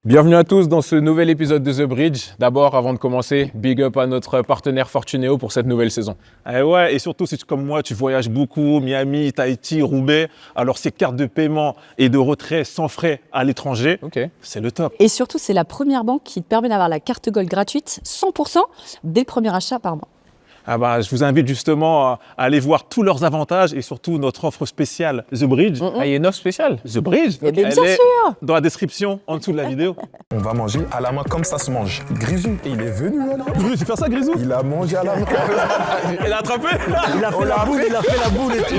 Bienvenue à tous dans ce nouvel épisode de The Bridge. D'abord, avant de commencer, big up à notre partenaire Fortunéo pour cette nouvelle saison. Ouais, et surtout si comme moi, tu voyages beaucoup, Miami, Tahiti, Roubaix, alors ces cartes de paiement et de retrait sans frais à l'étranger, c'est le top. Et surtout, c'est la première banque qui te permet d'avoir la carte Gold gratuite 100% dès le premier achat par mois. Je vous invite justement à aller voir tous leurs avantages et surtout notre offre spéciale The Bridge. Ah, il y a une offre spéciale The Bridge, Eh bien, elle bien est sûr. dans la description en dessous de la vidéo. On va manger à la main comme ça se mange. Grisou, et il est venu là. Grisou, tu fais ça, Grisou? Il a mangé à la main. Il a attrapé. Il a fait la boule, il a fait la boule et tout.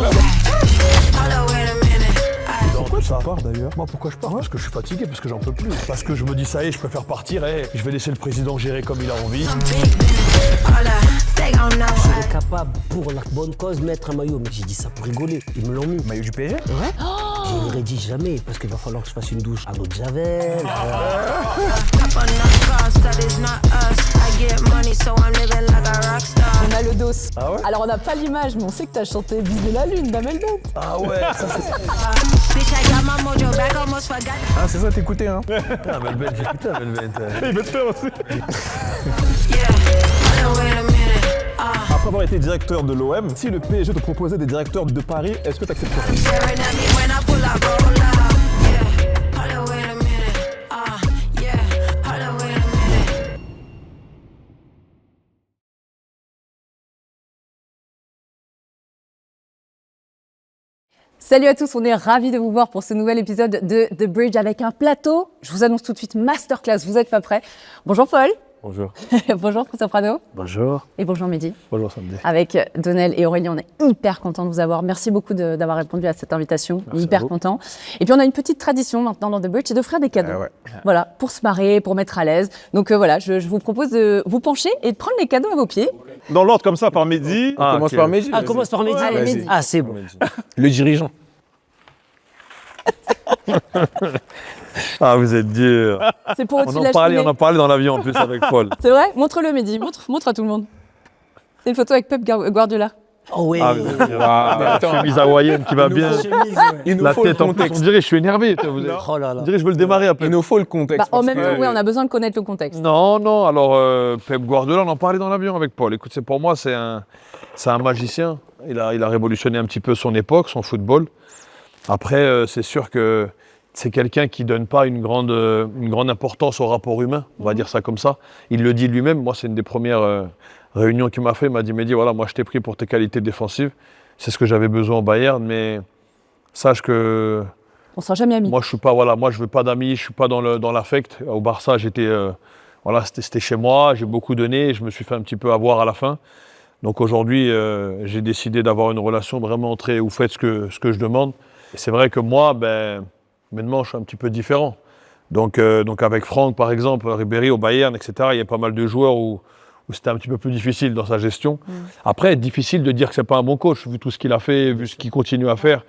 Pourquoi ça part d'ailleurs? Moi pourquoi je pars? Parce que je suis fatigué, parce que j'en peux plus. Parce que je me dis ça y est, je préfère partir et je vais laisser le président gérer comme il a envie. Je serais capable pour la bonne cause mettre un maillot, mais j'ai dit ça pour rigoler. Ils me l'ont mis. Maillot du PSG? Ouais. Je l'aurais dit jamais parce qu'il va falloir que je fasse une douche à l'eau de Javel. On a le dos. Ah ouais? Alors, on n'a pas l'image, mais on sait que tu as chanté Viser la Lune d'Amel Bent. Ah ouais, ça c'est... Ah c'est ça, t'écoutais hein? Putain, Melbent, j'écoutais Melbent. Il veut te faire aussi. Après avoir été directeur de l'OM, si le PSG te proposait des directeurs de Paris, est-ce que tu accepterais? Salut à tous, on est ravis de vous voir pour ce nouvel épisode de The Bridge avec un plateau. Je vous annonce tout de suite masterclass, vous n'êtes pas prêts. Bonjour Paul. Bonjour. Bonjour François Prado. Bonjour. Et bonjour Mehdi. Bonjour Samedi. Avec Donnel et Aurélie, on est hyper contents de vous avoir. Merci beaucoup d'avoir répondu à cette invitation. Merci hyper à vous. contents. Et puis on a une petite tradition maintenant dans The Bridge, c'est d'offrir des cadeaux. ouais. Voilà, pour se marrer, pour mettre à l'aise. Donc voilà, je vous propose de vous pencher et de prendre les cadeaux à vos pieds. Dans l'ordre comme ça, par Mehdi. On commence par Mehdi. Ah, commence par Mehdi. Allez, Vas-y. Mehdi. Ah, c'est bon. Le dirigeant. Ah, vous êtes dur. C'est pour On au-dessus de en la parlait, cheminée. on en parlait dans l'avion en plus avec Paul. C'est vrai? Montre-le Mehdi, montre à tout le monde. C'est une photo avec Pep Guardiola. Oh ouais. Ah, vous êtes dur. Ah, La chemise hawaïenne qui va bien. Il nous La faut le tête en plus, on contexte. dirait, je suis énervé. Vous êtes- Oh là là. On dirait, je veux le démarrer après. Il nous faut le contexte. En parce même que- temps, oui, on a besoin de connaître le contexte. Non, alors Pep Guardiola, on en parlait dans l'avion avec Paul. Écoute, pour moi, c'est un magicien. Il a révolutionné un petit peu son époque, son football. Après, c'est sûr que c'est quelqu'un qui ne donne pas une grande importance au rapport humain, on va dire ça comme ça. Il le dit lui-même. Moi, c'est une des premières réunions qu'il m'a fait. Il m'a dit, Mehdi, voilà, moi, je t'ai pris pour tes qualités défensives. C'est ce que j'avais besoin au Bayern, mais sache que On sera jamais amis. moi, je veux pas d'amis, je suis pas dans l'affect. Au Barça, c'était chez moi, j'ai beaucoup donné, je me suis fait un petit peu avoir à la fin. Donc aujourd'hui, j'ai décidé d'avoir une relation vraiment très, vous faites ce que je demande. Et c'est vrai que moi, maintenant, je suis un petit peu différent. Donc avec Franck, par exemple, Ribéry au Bayern, etc., il y a pas mal de joueurs où c'était un petit peu plus difficile dans sa gestion. Après, difficile de dire que c'est pas un bon coach, vu tout ce qu'il a fait, vu ce qu'il continue à faire.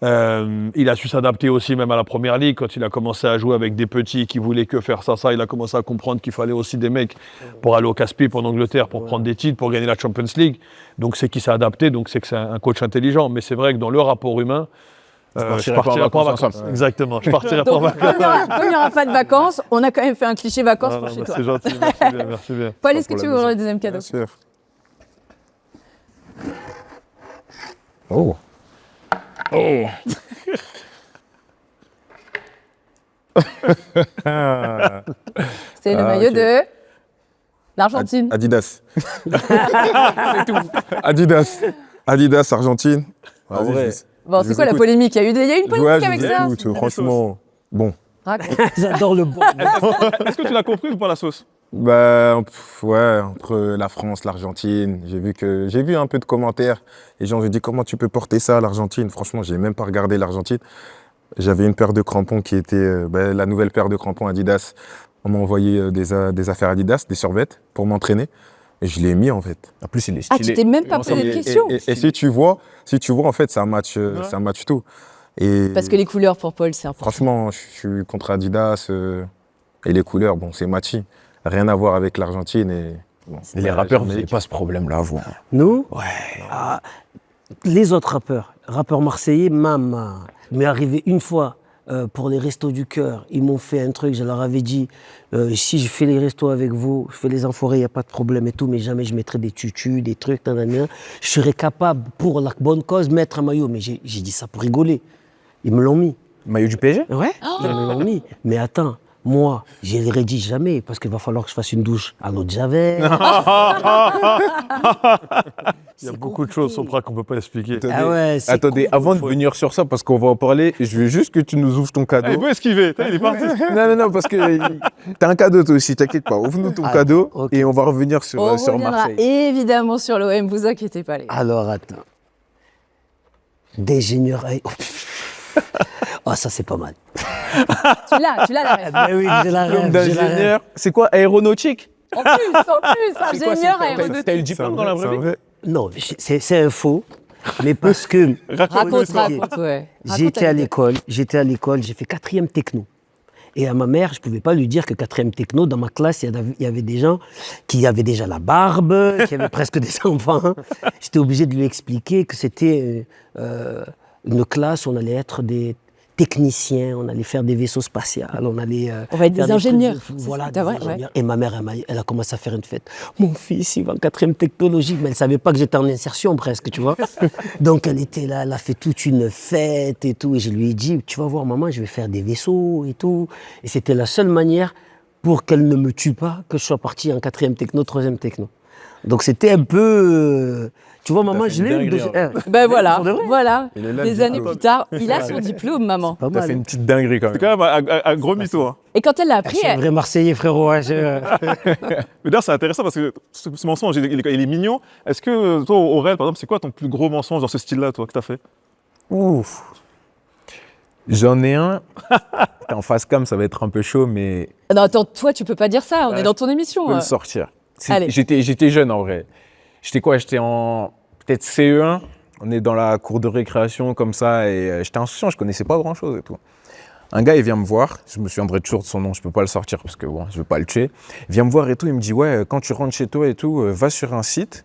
Il a su s'adapter aussi même à la Première Ligue, quand il a commencé à jouer avec des petits qui voulaient que faire ça, il a commencé à comprendre qu'il fallait aussi des mecs pour aller au casse-pipe en Angleterre, pour prendre des titres, pour gagner la Champions League. Donc c'est qu'il s'est adapté, donc c'est que c'est un coach intelligent. Mais c'est vrai que dans le rapport humain, je partirai pas en vacances. ensemble. Exactement, je partirai pas en Donc, vacances. comme il n'y aura pas de vacances, on a quand même fait un cliché vacances Ah, pour non, chez toi. c'est gentil, merci bien. Paul, est-ce que tu veux ouvrir le deuxième cadeau? Bien sûr. Oh. Oh. C'est le maillot ok. de l'Argentine. Adidas. Adidas, Argentine. En Vas-y, vrai. Bon, je c'est quoi la écoute. polémique? Il y a eu une polémique Ouais, je avec vous ça? écoute, franchement. Bon. Raconte. J'adore le bon. Est-ce que tu l'as compris ou pas la sauce? Ouais, entre la France, l'Argentine, j'ai vu un peu de commentaires. Les gens ont dit comment tu peux porter ça à l'Argentine. Franchement, j'ai même pas regardé l'Argentine. J'avais une paire de crampons qui était la nouvelle paire de crampons Adidas. On m'a envoyé des affaires Adidas, des survêtements pour m'entraîner. Et je l'ai mis en fait. En plus, il est Ah, stylé. tu t'es même pas Et ensemble, posé de il est- questions? Et si tu vois, en fait, ça match tout. Et Parce que les couleurs pour Paul, c'est important. franchement, je suis contre Adidas et les couleurs, bon, c'est matchy. Rien à voir avec l'Argentine. Et, bon, Et les rappeurs, vous n'avez pas ce problème-là, vous. Nous Les autres rappeurs marseillais, m'est arrivé une fois pour les restos du cœur, ils m'ont fait un truc, je leur avais dit, si je fais les restos avec vous, je fais les enfoirés, il n'y a pas de problème et tout, mais jamais je mettrai des tutus, des trucs, nanana. Je serais capable, pour la bonne cause, mettre un maillot. Mais j'ai dit ça pour rigoler. Ils me l'ont mis. Maillot du PSG? Ouais, ils me l'ont mis. Mais attends, moi, je ne les dis jamais, parce qu'il va falloir que je fasse une douche à l'eau de Javel. Il y a beaucoup de choses, Sopra, qu'on ne peut pas expliquer. Ah ouais, c'est Attendez, cool. avant de venir sur ça, parce qu'on va en parler, je veux juste que tu nous ouvres ton cadeau. Ah, il veut esquiver, il est parti. Non, parce que t'as un cadeau toi aussi, t'inquiète pas. Ouvre-nous ton cadeau ok. et on va revenir sur, On sur reviendra Marseille. évidemment sur l'OM, vous inquiétez pas les gars. Alors, attends. D'ingénieur... Oh, ça, c'est pas mal. Tu l'as la rêve. Ben oui, j'ai la Diplôme rêve, j'ai la rêve. d'ingénieur, c'est quoi, aéronautique? En plus, ingénieur aéronautique. T'as eu le diplôme dans la vraie vie? Non, c'est un faux, mais parce que Raconte, ouais. j'étais à l'école, j'ai fait 4e techno. Et à ma mère, je ne pouvais pas lui dire que 4e techno, dans ma classe, il y avait des gens qui avaient déjà la barbe, qui avaient presque des enfants. J'étais obligé de lui expliquer que c'était une classe où on allait être des techniciens, on allait faire des vaisseaux spatials, on allait... On va être faire des ingénieurs. trucs C'est voilà, ça, des ouais, ingénieurs. Et ma mère, elle a commencé à faire une fête. Mon fils, il va en 4e technologie, mais elle ne savait pas que j'étais en insertion presque, tu vois. Donc elle était là, elle a fait toute une fête et tout. Et je lui ai dit, tu vas voir maman, je vais faire des vaisseaux et tout. Et c'était la seule manière pour qu'elle ne me tue pas que je sois parti en 4e techno, 3e techno. Donc c'était un peu... tu vois, maman, je l'ai eu. Ben voilà, Pour de vrai. voilà. Il est là, Des le années diplôme. plus tard, il a son diplôme, maman. Pas T'as mal. fait une petite dinguerie quand C'est même. quand même un gros mytho. Hein. Et quand elle l'a Je appris, suis un vrai Marseillais, frérot. Hein, Mais d'ailleurs, c'est intéressant parce que ce mensonge, il est mignon. Est-ce que toi, Aurel, par exemple, c'est quoi ton plus gros mensonge dans ce style-là, toi, que t'as fait? Ouf. J'en ai un. T'es en face cam, ça va être un peu chaud, mais non, attends, toi, tu peux pas dire ça, on est dans ton je émission. peux le sortir. Allez. J'étais jeune en vrai. J'étais quoi? J'étais en peut-être CE1. On est dans la cour de récréation comme ça et j'étais insouciant, je connaissais pas grand-chose et tout. Un gars, il vient me voir, je me souviendrai toujours de son nom, je peux pas le sortir parce que bon, je veux pas le tuer. Il vient me voir et tout, il me dit ouais, quand tu rentres chez toi et tout, va sur un site,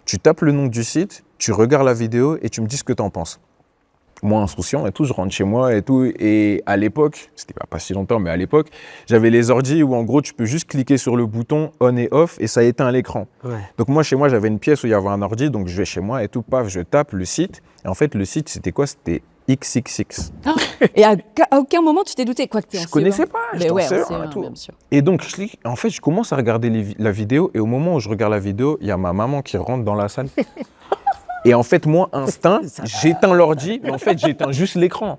tu tapes le nom du site, tu regardes la vidéo et tu me dis ce que t'en penses. Moi, insouciant et tout, je rentre chez moi et tout. Et à l'époque, c'était pas si longtemps, mais à l'époque, j'avais les ordis où en gros, tu peux juste cliquer sur le bouton on et off et ça éteint l'écran. Ouais. Donc moi, chez moi, j'avais une pièce où il y avait un ordi, donc je vais chez moi et tout, paf, je tape le site. Et en fait, le site, c'était quoi? C'était XXX. Et à aucun moment, tu t'es douté quoi que t'es en Je connaissais pas, Mais j'étais en ouais, CE1 en et CE1, tout. bien sûr. Et donc, en fait, je commence à regarder la vidéo et au moment où je regarde la vidéo, il y a ma maman qui rentre dans la salle. Et en fait, moi, instinct, j'éteins l'ordi, mais en fait, j'éteins juste l'écran.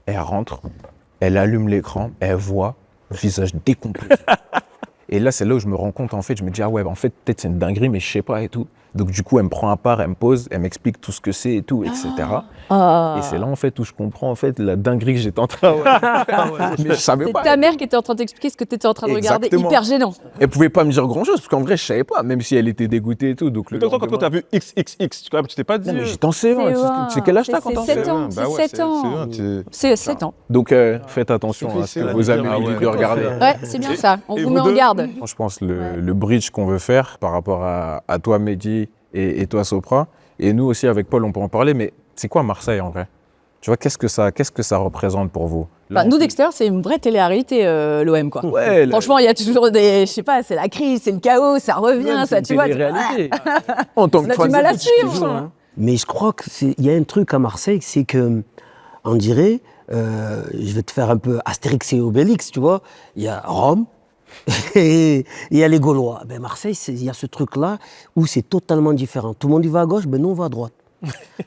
Elle rentre, elle allume l'écran, elle voit le visage décomposé. Et là, c'est là où je me rends compte, en fait, je me dis, ah ouais, en fait, peut-être c'est une dinguerie, mais je sais pas et tout. Donc, du coup, elle me prend à part, elle me pose, elle m'explique tout ce que c'est et tout, etc. Et c'est là, en fait, où je comprends, en fait, la dinguerie que j'étais en train de... Mais je savais C'est pas. ta mère qui était en train d'expliquer ce que tu étais en train de regarder, Exactement. hyper gênant. Elle pouvait pas me dire grand-chose, parce qu'en vrai, je savais pas, même si elle était dégoûtée et tout. Donc, Mais toi, quand t'as vu XXX, tu t'es pas dit. Non, mais j'étais en CE1. C'est quel âge t'as quand t'es en C'est 7 CE1? ans, Bah c'est ouais, 7 ans. c'est C'est 7 ans. Donc, faites attention à ce que vos amis lui de regarder. Ouais, c'est bien ça. On et vous vous met en deux garde. Je pense le bridge qu'on veut faire par rapport à toi, Mehdi, et toi, Sopra, et nous aussi, avec Paul, on peut en parler, mais c'est quoi Marseille, en vrai? Tu vois, qu'est-ce que ça représente pour vous? Là, Enfin, nous, d'extérieur, c'est une vraie télé-réalité, l'OM, quoi. Ouais, Franchement, il y a toujours des. Je sais pas, c'est la crise, c'est le chaos, ça revient, ça, tu vois. réalité. En tant On que a fan du mal de à foot, je kiffe suivre. ça, hein. Mais je crois qu'il y a un truc à Marseille, c'est que, on dirait, je vais te faire un peu Astérix et Obélix, tu vois, il y a Rome et il y a les Gaulois. Ben Marseille, il y a ce truc-là où c'est totalement différent. Tout le monde y va à gauche, ben nous on va à droite.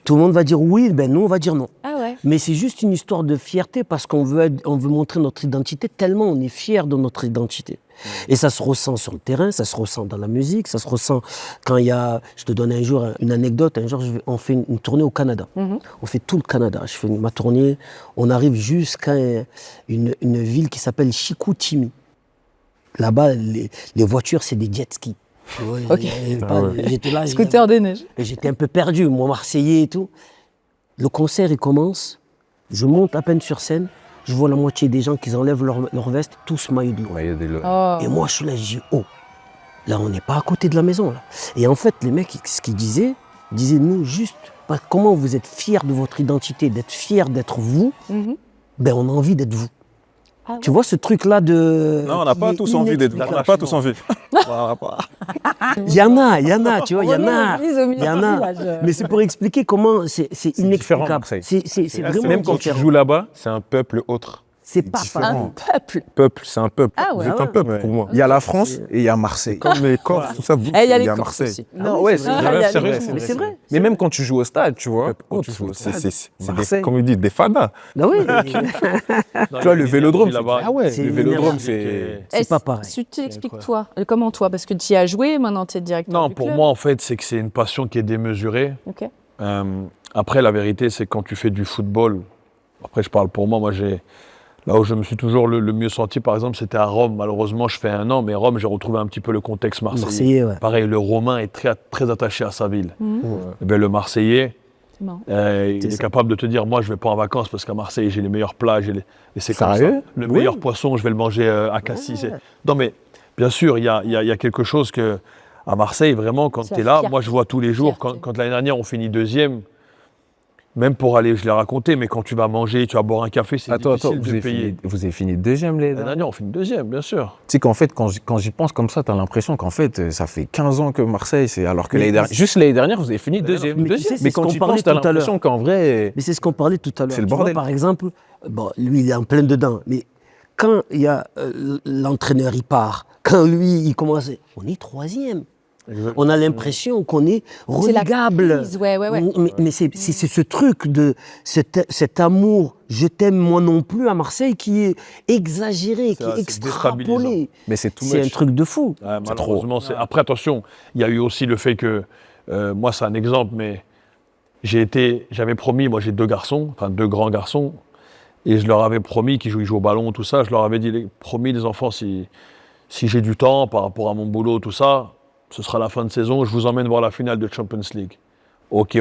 Tout le monde va dire oui, ben nous on va dire non. Ah ouais. Mais c'est juste une histoire de fierté parce qu'on veut montrer notre identité tellement on est fier de notre identité. Et ça se ressent sur le terrain, ça se ressent dans la musique, ça se ressent quand il y a... Je te donne un jour une anecdote. Un jour, on fait une tournée au Canada. On fait tout le Canada. Je fais ma tournée. On arrive jusqu'à une ville qui s'appelle Chicoutimi. Là-bas, les voitures, c'est des jet skis. Tu vois, Ok. J'étais là, Scooter des neiges. et j'étais un peu perdu, moi, Marseillais et tout. Le concert, il commence. Je monte à peine sur scène. Je vois la moitié des gens qui enlèvent leur veste, tous maillot de l'eau. Ouais, il y a des Oh. Et moi, je suis là, je dis, oh, là, on n'est pas à côté de la maison. Là. Et en fait, les mecs, ce qu'ils disaient, nous, juste, comment vous êtes fiers de votre identité, d'être fiers d'être vous, Mhm. ben on a envie d'être vous. Ah ouais. Tu vois ce truc-là de... Non, on n'a pas qui est tous envie d'être. On n'a inexplicable. pas tous envie. Il y en a, tu vois, il y en René a. l'église au milieu Il y en du a. village. Mais c'est pour expliquer comment c'est différent, inexplicable. Marseille. C'est vraiment Même quand tu différent. joues là-bas, c'est un peuple autre. C'est pas Un différent. peuple. Peuple, c'est un peuple. Ah ouais. Vous êtes un peuple pour moi. Il y a la France et il y a Marseille. Comme les Corses, tout ça, vous, Eh, il y a les il y a Corses Marseille. aussi. Non, ouais, Ah, il y a c'est les vrai, Corses. Mais c'est vrai. Mais même quand tu joues au stade, tu vois. Peuple Quand autre, tu joues au c'est stade, des, Marseille. comme ils disent, des fadas. Ah oui, Tu vois, le vélodrome, là-bas. ah ouais, C'est le une vélodrome, énergie c'est. c'est pas pareil. Si tu expliques toi, comment toi, parce que tu y as joué, maintenant tu es directeur Non, du pour club. moi, en fait, c'est que c'est une passion qui est démesurée. Ok. Après, la vérité, c'est que quand tu fais du football, après, je parle pour moi, là où je me suis toujours le mieux senti, par exemple, c'était à Rome. Malheureusement, je fais 1 an, mais Rome, j'ai retrouvé un petit peu le contexte marseillais. Marseillais, ouais. Pareil, le Romain est très, très attaché à sa ville. Eh ben, le Marseillais, C'est marrant. il est ça. capable de te dire, moi, je vais pas en vacances parce qu'à Marseille, j'ai les meilleures plages. Et c'est comme ça. Sérieux Le meilleur poisson, je vais le manger à Cassis. Non, mais bien sûr, il y a quelque chose que à Marseille, vraiment, quand C'est tu es la là, fierté. moi, je vois tous les jours, Fierté. quand l'année dernière, on finit 2e, même pour aller, je l'ai raconté, mais quand tu vas manger, tu vas boire un café, c'est Attends, difficile vous de avez payer. vous avez fini deuxième, les L'année gars. dernière, on finit 2e, bien sûr. Tu sais qu'en fait, quand j'y pense comme ça, t'as l'impression qu'en fait, ça fait 15 ans que Marseille, c'est alors que Mais- juste l'année dernière, vous avez fini deuxième. mais tu sais, c'est Mais ce quand qu'on tu parlait penses, t'as tout à l'impression qu'en vrai, Mais c'est ce qu'on parlait tout à l'heure. C'est le Tu vois, bordel. par exemple, bon, lui, il est en plein dedans. Mais quand il y a l'entraîneur, il part. Quand lui, il commence, on est 3e. On a l'impression qu'on est C'est la relégable. crise, ouais. Mais c'est ce truc de cet amour, je t'aime moi non plus à Marseille qui est exagéré, qui Ça, est c'est extrapolé. déstabilisant. mais c'est tout C'est un truc de fou. Ouais, malheureusement, après, attention, il y a eu aussi le fait que, moi, c'est un exemple, mais j'avais promis, moi j'ai 2 garçons, enfin 2 grands garçons, et je leur avais promis qu'ils jouent au ballon, tout ça, je leur avais promis, les enfants, si j'ai du temps par rapport à mon boulot, tout ça, ce sera la fin de saison, je vous emmène voir la finale de Champions League. Ok,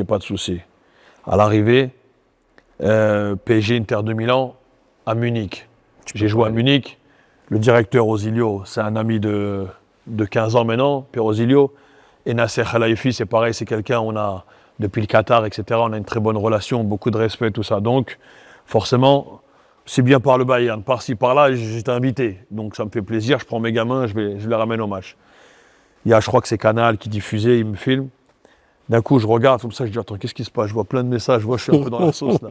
pas de souci. À l'arrivée, PSG Inter de Milan à Munich. J'ai joué à Munich. Le directeur Osilio, c'est un ami de 15 ans maintenant, Pierre Osilio. Et Nasser Khelaifi, c'est pareil, c'est quelqu'un, on a, depuis le Qatar, etc., on a une très bonne relation, beaucoup de respect, tout ça. Donc, forcément, c'est bien par le Bayern. Par-ci, par-là, j'étais invité. Donc, ça me fait plaisir, je prends mes gamins, je les ramène au match. Il y a, je crois que c'est Canal qui diffusait, il me filme. D'un coup, je regarde comme ça, je dis, attends, qu'est-ce qui se passe? Je vois plein de messages, je suis un peu dans la sauce, là.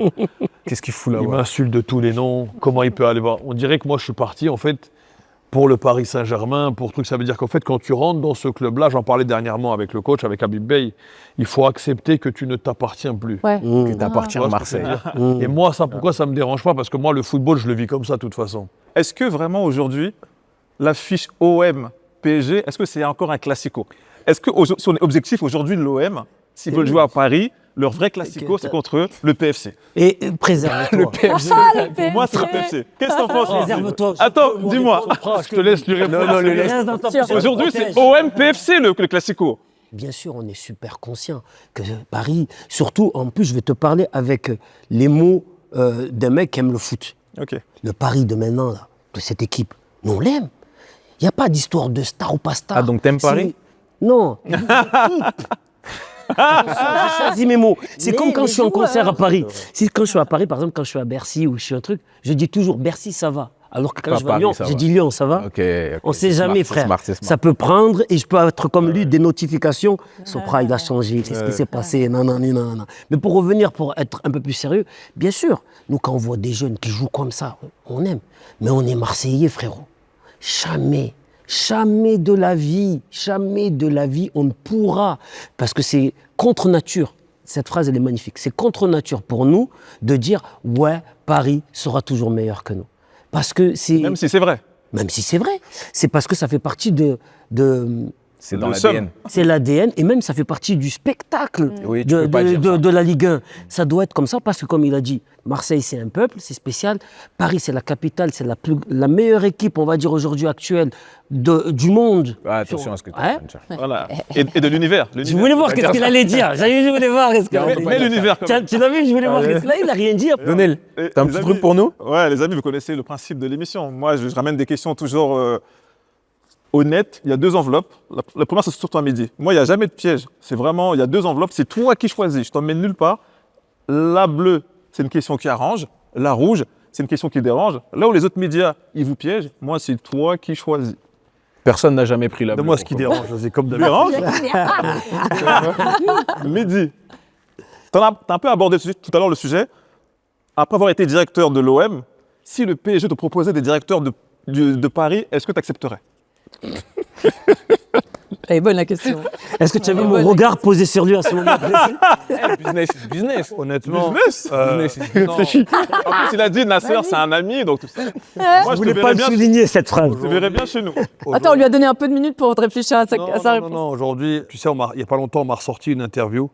qu'est-ce qu'il fout là Il m'insulte de tous les noms. Comment il peut aller voir? On dirait que moi, je suis parti, en fait, pour le Paris Saint-Germain, pour truc. Ça veut dire qu'en fait, quand tu rentres dans ce club-là, j'en parlais dernièrement avec le coach, avec Habib Bey, il faut accepter que tu ne t'appartiens plus. Ouais. Que t'appartiens Tu à vois ce que je veux Marseille. dire? Et moi, ça, pourquoi ça me dérange pas? Parce que moi, le football, je le vis comme ça, de toute façon. Est-ce que vraiment aujourd'hui, l'affiche OM-PSG, est-ce que c'est encore un classico? Est-ce que si on est objectif aujourd'hui de l'OM, s'ils veulent jouer à Paris, leur vrai classico, c'est contre le PFC? Et préserve-toi. Pour moi, c'est le PFC. Qu'est-ce que t'en penses? Préserve-toi. Attends, dis-moi. Je te laisse lui répondre. Reste dans ta position. Aujourd'hui, c'est Protège. OM-PFC le classico. Bien sûr, on est super conscient que Paris, surtout, en plus, je vais te parler avec les mots d'un mec qui aime le foot. Ok. Le Paris de maintenant, là, de cette équipe, nous, on l'aime. Il n'y a pas d'histoire de star ou pas star. Ah, donc t'aimes C'est- Paris? Non. J'ai choisi mes mots. C'est comme quand je suis en concert à Paris. Quand je suis à Paris, par exemple, quand je suis à Bercy ou je suis un truc, je dis toujours Bercy, ça va. Alors que quand Pas je vais à Paris, Lyon, ça j'ai va. dit Lyon, ça va. Ok. On ne sait c'est jamais, smart, frère. c'est smart, c'est smart. Ça peut prendre et je peux être comme lui, des notifications. Sopra, il a changé, qu'est-ce qui s'est passé, non. Mais pour revenir, pour être un peu plus sérieux, bien sûr, nous, quand on voit des jeunes qui jouent comme ça, on aime. Mais on est Marseillais, frérot. Jamais de la vie, on ne pourra. Parce que c'est contre nature. Cette phrase, elle est magnifique. C'est contre nature pour nous de dire, ouais, Paris sera toujours meilleur que nous. Parce que c'est... Même si c'est vrai. Même si c'est vrai, c'est parce que ça fait partie de C'est dans Le l'ADN. c'est l'ADN et même ça fait partie du spectacle Oui, tu peux pas dire ça. de la Ligue 1. Ça doit être comme ça parce que comme il a dit, Marseille c'est un peuple, c'est spécial. Paris c'est la capitale, c'est la meilleure équipe, on va dire aujourd'hui actuelle du monde. Ouais, attention à ce que tu es en Hein train de dire. Voilà. Et de l'univers. Je voulais voir qu'est-ce qu'il allait dire. Je voulais voir qu'est-ce qu'il allait dire. Mais l'univers, quand même. Tu l'as vu, je voulais voir qu'est-ce qu'il a dit. Il n'a rien dit. Donnel, Et t'as un les petit amis- truc pour nous? Ouais, les amis, vous connaissez le principe de l'émission. Moi, je ramène des questions toujours honnêtes. Il y a 2 enveloppes. La première, c'est sur toi midi. Moi, il n'y a jamais de piège. C'est vraiment, il y a 2 enveloppes. C'est toi qui choisis. Je t'emmène nulle part. La bleue, c'est une question qui arrange. la rouge, c'est une question qui dérange. Là où les autres médias, ils vous piègent, moi, c'est toi qui choisis. Personne n'a jamais pris la bleue. Donne-moi ce qui dérange, c'est comme Dérange Mehdi, t'as un peu abordé tout à l'heure le sujet. Après avoir été directeur de l'OM, si le PSG te proposait des directeurs de Paris, est-ce que tu accepterais? Elle est bonne la question. Est-ce que tu as vu mon regard posé sur lui à ce moment précis? Business, business. honnêtement. Business Non. En plus, il a dit Nasser, c'est un ami, donc moi, Je je te voulais verrais pas le bien, souligner, cette phrase. je te verrais bien chez nous. Attends, on lui a donné un peu de minutes pour réfléchir à sa réponse. Non, aujourd'hui, tu sais, il n'y a pas longtemps, on m'a ressorti une interview.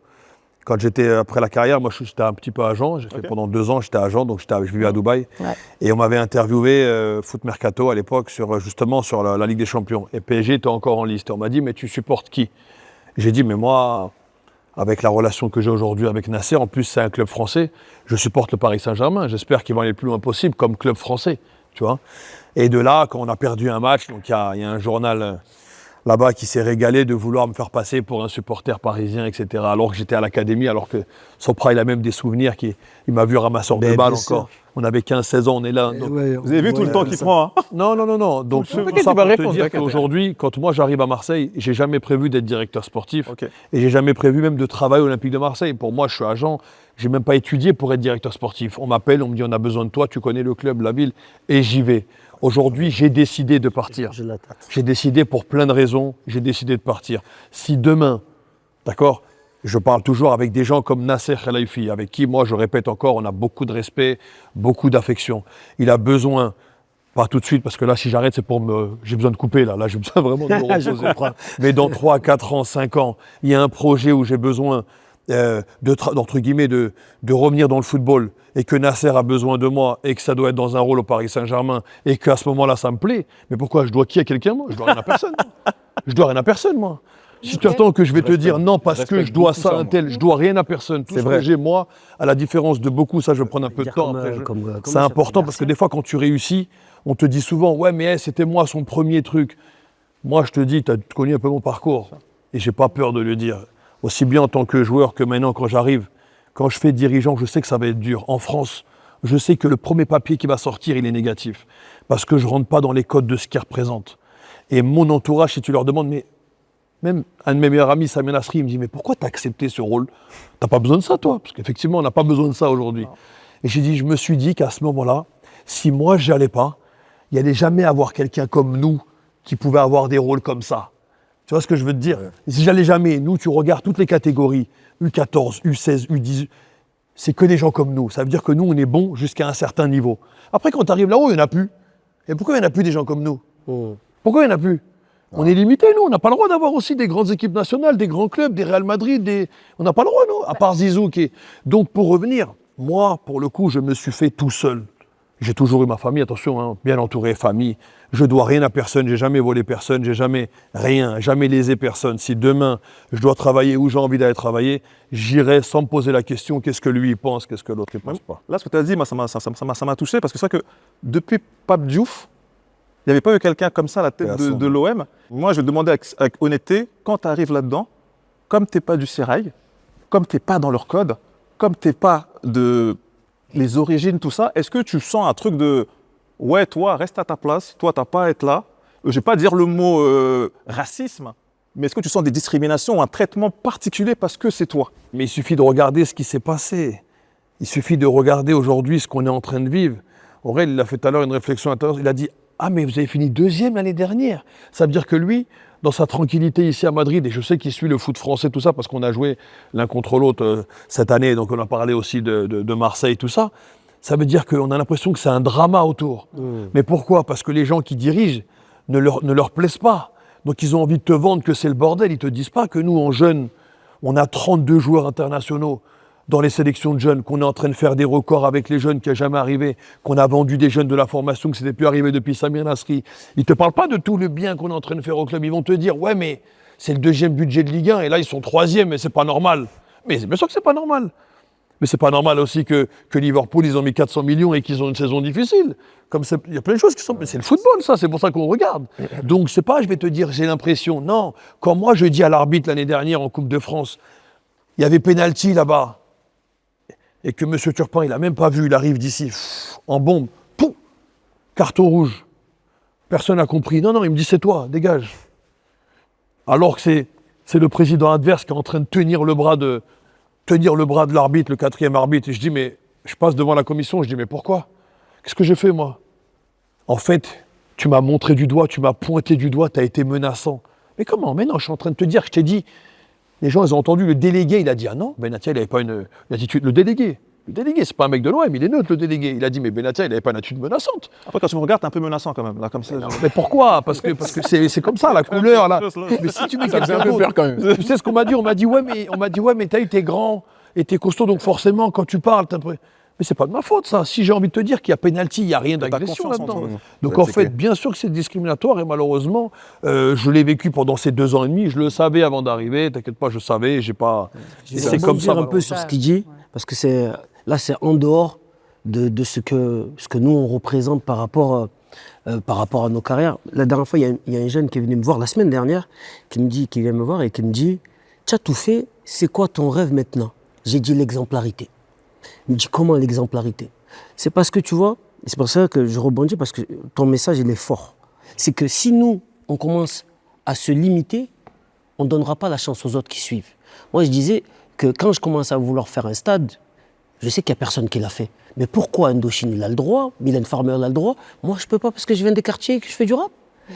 Quand j'étais après la carrière, moi j'étais un petit peu agent. J'ai fait pendant 2 ans, j'étais agent, donc je vivais à Dubaï. Ouais. Et on m'avait interviewé Foot Mercato à l'époque justement sur la Ligue des Champions. Et PSG était encore en liste. Et on m'a dit, mais tu supportes qui? J'ai dit, mais moi, avec la relation que j'ai aujourd'hui avec Nasser, en plus c'est un club français, je supporte le Paris Saint-Germain. J'espère qu'ils vont aller le plus loin possible comme club français, tu vois. Et de là, quand on a perdu un match, donc il y a un journal là-bas qui s'est régalé de vouloir me faire passer pour un supporter parisien, etc. Alors que j'étais à l'académie, alors que Sopra, il a même des souvenirs, il m'a vu ramasseur de balles encore. On avait 15-16 ans, on est là. Donc... Vous avez vu tout le temps qu'il prend, hein? Non. Donc, ça T'inquiète, pour tu vas te répondre, dire t'inquiète. qu'aujourd'hui, quand moi j'arrive à Marseille, j'ai jamais prévu d'être directeur sportif. Ok. Et j'ai jamais prévu même de travailler au Olympique de Marseille. Pour moi, je suis agent. J'ai même pas étudié pour être directeur sportif. On m'appelle, on me dit on a besoin de toi, tu connais le club, la ville, et j'y vais. Aujourd'hui, j'ai décidé de partir. Je la tâte. J'ai décidé pour plein de raisons, j'ai décidé de partir. Si demain, d'accord, je parle toujours avec des gens comme Nasser Khelaifi, avec qui, moi, je répète encore, on a beaucoup de respect, beaucoup d'affection. Il a besoin, pas tout de suite, parce que là, si j'arrête, c'est j'ai besoin de couper, là j'ai besoin vraiment de me reposer. Je comprends. Mais dans 3, 4 ans, 5 ans, il y a un projet où j'ai besoin d'entre guillemets, de revenir dans le football, et que Nasser a besoin de moi, et que ça doit être dans un rôle au Paris Saint-Germain, et qu'à ce moment-là, ça me plaît. Mais pourquoi je dois qui à quelqu'un, moi? Je dois rien à personne. Je dois rien à personne, moi. Si tu attends que je vais te dire non parce que je dois ça à un tel, je dois rien à personne. Tout ce que j'ai, moi, à la différence de beaucoup, ça je vais prendre un peu de temps après. C'est important parce que des fois, quand tu réussis, on te dit souvent, ouais, mais c'était moi son premier truc. Moi, je te dis, tu as connu un peu mon parcours. Et j'ai pas peur de le dire. Aussi bien en tant que joueur que maintenant, quand j'arrive, quand je fais dirigeant, je sais que ça va être dur. En France, je sais que le premier papier qui va sortir, il est négatif. Parce que je ne rentre pas dans les codes de ce qu'ils représentent. Et mon entourage, si tu leur demandes, mais même un de mes meilleurs amis, Samir Nasri, il me dit, mais pourquoi tu as accepté ce rôle? Tu n'as pas besoin de ça, toi. Parce qu'effectivement, on n'a pas besoin de ça aujourd'hui. Et j'ai dit, je me suis dit qu'à ce moment-là, si moi, je n'allais pas, il n'y allait jamais avoir quelqu'un comme nous qui pouvait avoir des rôles comme ça. Tu vois ce que je veux te dire? Si j'allais jamais, nous, tu regardes toutes les catégories, U14, U16, U18, c'est que des gens comme nous. Ça veut dire que nous, on est bons jusqu'à un certain niveau. Après, quand tu arrives là-haut, il n'y en a plus. Et pourquoi il n'y en a plus des gens comme nous? Pourquoi il n'y en a plus? On est limité, nous. On n'a pas le droit d'avoir aussi des grandes équipes nationales, des grands clubs, des Real Madrid. On n'a pas le droit, nous, à part Zizou. Donc, pour revenir, moi, pour le coup, je me suis fait tout seul. J'ai toujours eu ma famille, attention, hein, bien entouré, famille. Je dois rien à personne, j'ai jamais volé personne, j'ai jamais rien, jamais lésé personne. Si demain, je dois travailler où j'ai envie d'aller travailler, j'irai sans me poser la question, qu'est-ce que lui il pense, qu'est-ce que l'autre ne pense pas. Là, ce que tu as dit, moi, ça m'a touché, parce que c'est vrai que depuis Pape Diouf, il n'y avait pas eu quelqu'un comme ça à la tête de l'OM. Moi, je vais te demander avec honnêteté, quand tu arrives là-dedans, comme tu n'es pas du sérail, comme tu n'es pas dans leur code, comme tu n'es pas de les origines, tout ça, est-ce que tu sens un truc de « ouais, toi, reste à ta place, toi, tu n'as pas à être là ». Je ne vais pas dire le mot racisme, mais est-ce que tu sens des discriminations, un traitement particulier parce que c'est toi? Mais il suffit de regarder ce qui s'est passé. Il suffit de regarder aujourd'hui ce qu'on est en train de vivre. Aurel, il a fait tout à l'heure une réflexion intérieure, il a dit « Ah, mais vous avez fini 2e l'année dernière ». Ça veut dire que lui, dans sa tranquillité ici à Madrid, et je sais qu'il suit le foot français, tout ça, parce qu'on a joué l'un contre l'autre cette année, donc on a parlé aussi de Marseille, tout ça, ça veut dire qu'on a l'impression que c'est un drama autour. Mais pourquoi? Parce que les gens qui dirigent ne leur plaisent pas. Donc ils ont envie de te vendre que c'est le bordel. Ils ne te disent pas que nous, en jeunes, on a 32 joueurs internationaux dans les sélections de jeunes, qu'on est en train de faire des records avec les jeunes qui n'a jamais arrivé, qu'on a vendu des jeunes de la formation que c'était plus arrivé depuis Samir Nasri. Ils ne te parlent pas de tout le bien qu'on est en train de faire au club. Ils vont te dire, ouais, mais c'est le 2e budget de Ligue 1 et là, ils sont 3e et c'est pas normal. Mais c'est bien sûr que c'est pas normal. Mais c'est pas normal aussi que Liverpool, ils ont mis 400 millions et qu'ils ont une saison difficile. Il y a plein de choses qui sont... C'est le football, ça, c'est pour ça qu'on regarde. Donc, c'est pas, je vais te dire, j'ai l'impression. Non, quand moi, je dis à l'arbitre l'année dernière en Coupe de France, il y avait pénalty là-bas. et que M. Turpin, il n'a même pas vu, il arrive d'ici, en bombe, poum, carton rouge. Personne n'a compris. Non, il me dit c'est toi, dégage. Alors que c'est le président adverse qui est en train de tenir le bras de l'arbitre, le 4e arbitre. Et je dis, mais je passe devant la commission, je dis, mais pourquoi? Qu'est-ce que j'ai fait, moi? En fait, tu m'as montré du doigt, tu m'as pointé du doigt, tu as été menaçant. Mais comment? Mais non, je suis en train de te dire, je t'ai dit. Les gens, ils ont entendu le délégué, il a dit, ah non, Benatia, il n'avait pas une attitude. Le délégué, c'est pas un mec de l'OM, il est neutre, le délégué. Il a dit, mais Benatia, il n'avait pas une attitude menaçante. Après, quand tu me regardes, t'es un peu menaçant quand même. Là, comme ça, Mais pourquoi? Parce que c'est comme ça, la couleur, là. Mais si tu mets Ça faisait quelqu'un un peu d'autre, peur quand même. tu sais ce qu'on m'a dit? On m'a dit, ouais, mais t'as eu tes grands et t'es costaud, donc forcément, quand tu parles, t'as... Mais c'est pas de ma faute, ça. Si j'ai envie de te dire qu'il y a pénalty, il n'y a rien d'agression confiance en là-dedans. toi. Donc Ouais, en c'est fait, clair. bien sûr que c'est discriminatoire et malheureusement, je l'ai vécu pendant ces 2 ans et demi. Je le savais avant d'arriver. T'inquiète pas, je savais. J'ai pas. Je vais C'est comme ça. rebondir un peu sur ce qu'il dit, parce que c'est en dehors de ce que nous on représente par rapport à nos carrières. La dernière fois, il y a un jeune qui est venu me voir la semaine dernière, qui vient me voir et qui me dit, tu as tout fait, c'est quoi ton rêve maintenant? J'ai dit l'exemplarité. Il me dit, comment l'exemplarité? C'est parce que tu vois, c'est pour ça que je rebondis, parce que ton message il est fort. C'est que si nous on commence à se limiter, on ne donnera pas la chance aux autres qui suivent. Moi, je disais que quand je commence à vouloir faire un stade, je sais qu'il n'y a personne qui l'a fait. Mais pourquoi Indochine, il a le droit, Mylène Farmer, il a le droit, moi, je ne peux pas parce que je viens des quartiers et que je fais du rap.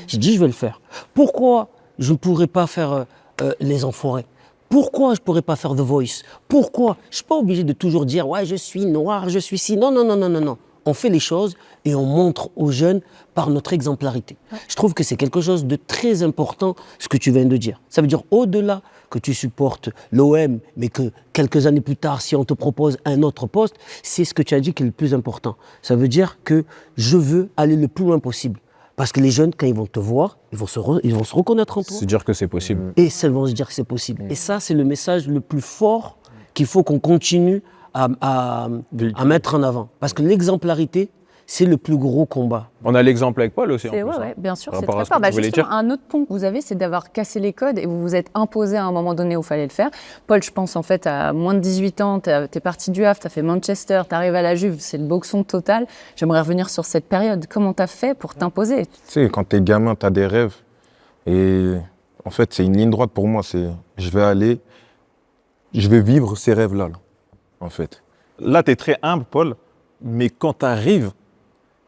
J'ai dit, je vais le faire. Pourquoi je ne pourrais pas faire Les Enfoirés? Pourquoi je ne pourrais pas faire The Voice? Pourquoi? Je ne suis pas obligé de toujours dire, ouais, je suis noir, je suis ci. Non, non, non, non, non, non. On fait les choses et on montre aux jeunes par notre exemplarité. Je trouve que c'est quelque chose de très important, ce que tu viens de dire. Ça veut dire, au-delà que tu supportes l'OM, mais que quelques années plus tard, si on te propose un autre poste, c'est ce que tu as dit qui est le plus important. Ça veut dire que je veux aller le plus loin possible. Parce que les jeunes, quand ils vont te voir, ils vont se reconnaître en toi. Se dire que c'est possible. Et ça, ils vont se dire que c'est possible. Et ça, c'est le message le plus fort qu'il faut qu'on continue à mettre en avant. Parce que l'exemplarité, c'est le plus gros combat. On a l'exemple avec Paul aussi. en C'est, plus, hein. ouais, bien sûr, Par c'est rapport à très ce que fort. tu voulais Justement, dire. un autre point que vous avez, c'est d'avoir cassé les codes et vous vous êtes imposé à un moment donné où il fallait le faire. Paul, je pense en fait à moins de 18 ans, t'es parti du Havre, t'as fait Manchester, t'arrives à la Juve, c'est le boxon total. J'aimerais revenir sur cette période. Comment t'as fait pour t'imposer? Tu sais, quand t'es gamin, t'as des rêves. Et en fait, c'est une ligne droite pour moi. Je vais vivre ces rêves-là, là, en fait. Là, tu es très humble, Paul, mais quand tu arrives,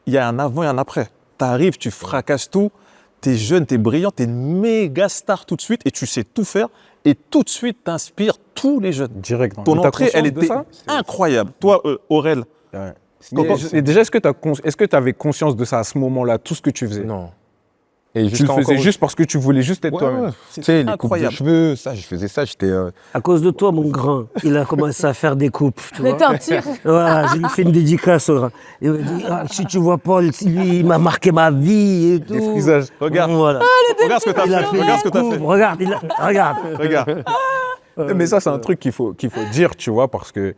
il y a un avant et un après. Tu arrives, tu fracasses tout, tu es jeune, tu es brillant, tu es une méga star tout de suite et tu sais tout faire et tout de suite tu inspires tous les jeunes. Direct. Ton Mais t'as entrée, elle conscience de était ça incroyable. Toi, Aurel, Ouais. Quand- Et déjà, est-ce que tu avais conscience de ça à ce moment-là, tout ce que tu faisais? Non. Et Tu le jusqu'à faisais encore- juste parce que tu voulais juste être Ouais, toi-même. ouais. Tu sais, les coupes de incroyable. cheveux, ça, je faisais ça, j'étais... À cause de toi, mon grand, il a commencé à faire des coupes. Tu vois. C'était un tir. Voilà, je lui fais une dédicace. Il me dit, ah, si tu vois Paul, lui, il m'a marqué ma vie et tout. Les frisages. regarde, Voilà. regarde ce que tu as Il a fait. fait Regarde ce que des tu as fait. coupes. Regarde, regarde. Regarde. Mais ça, c'est un truc qu'il faut dire, tu vois, parce que,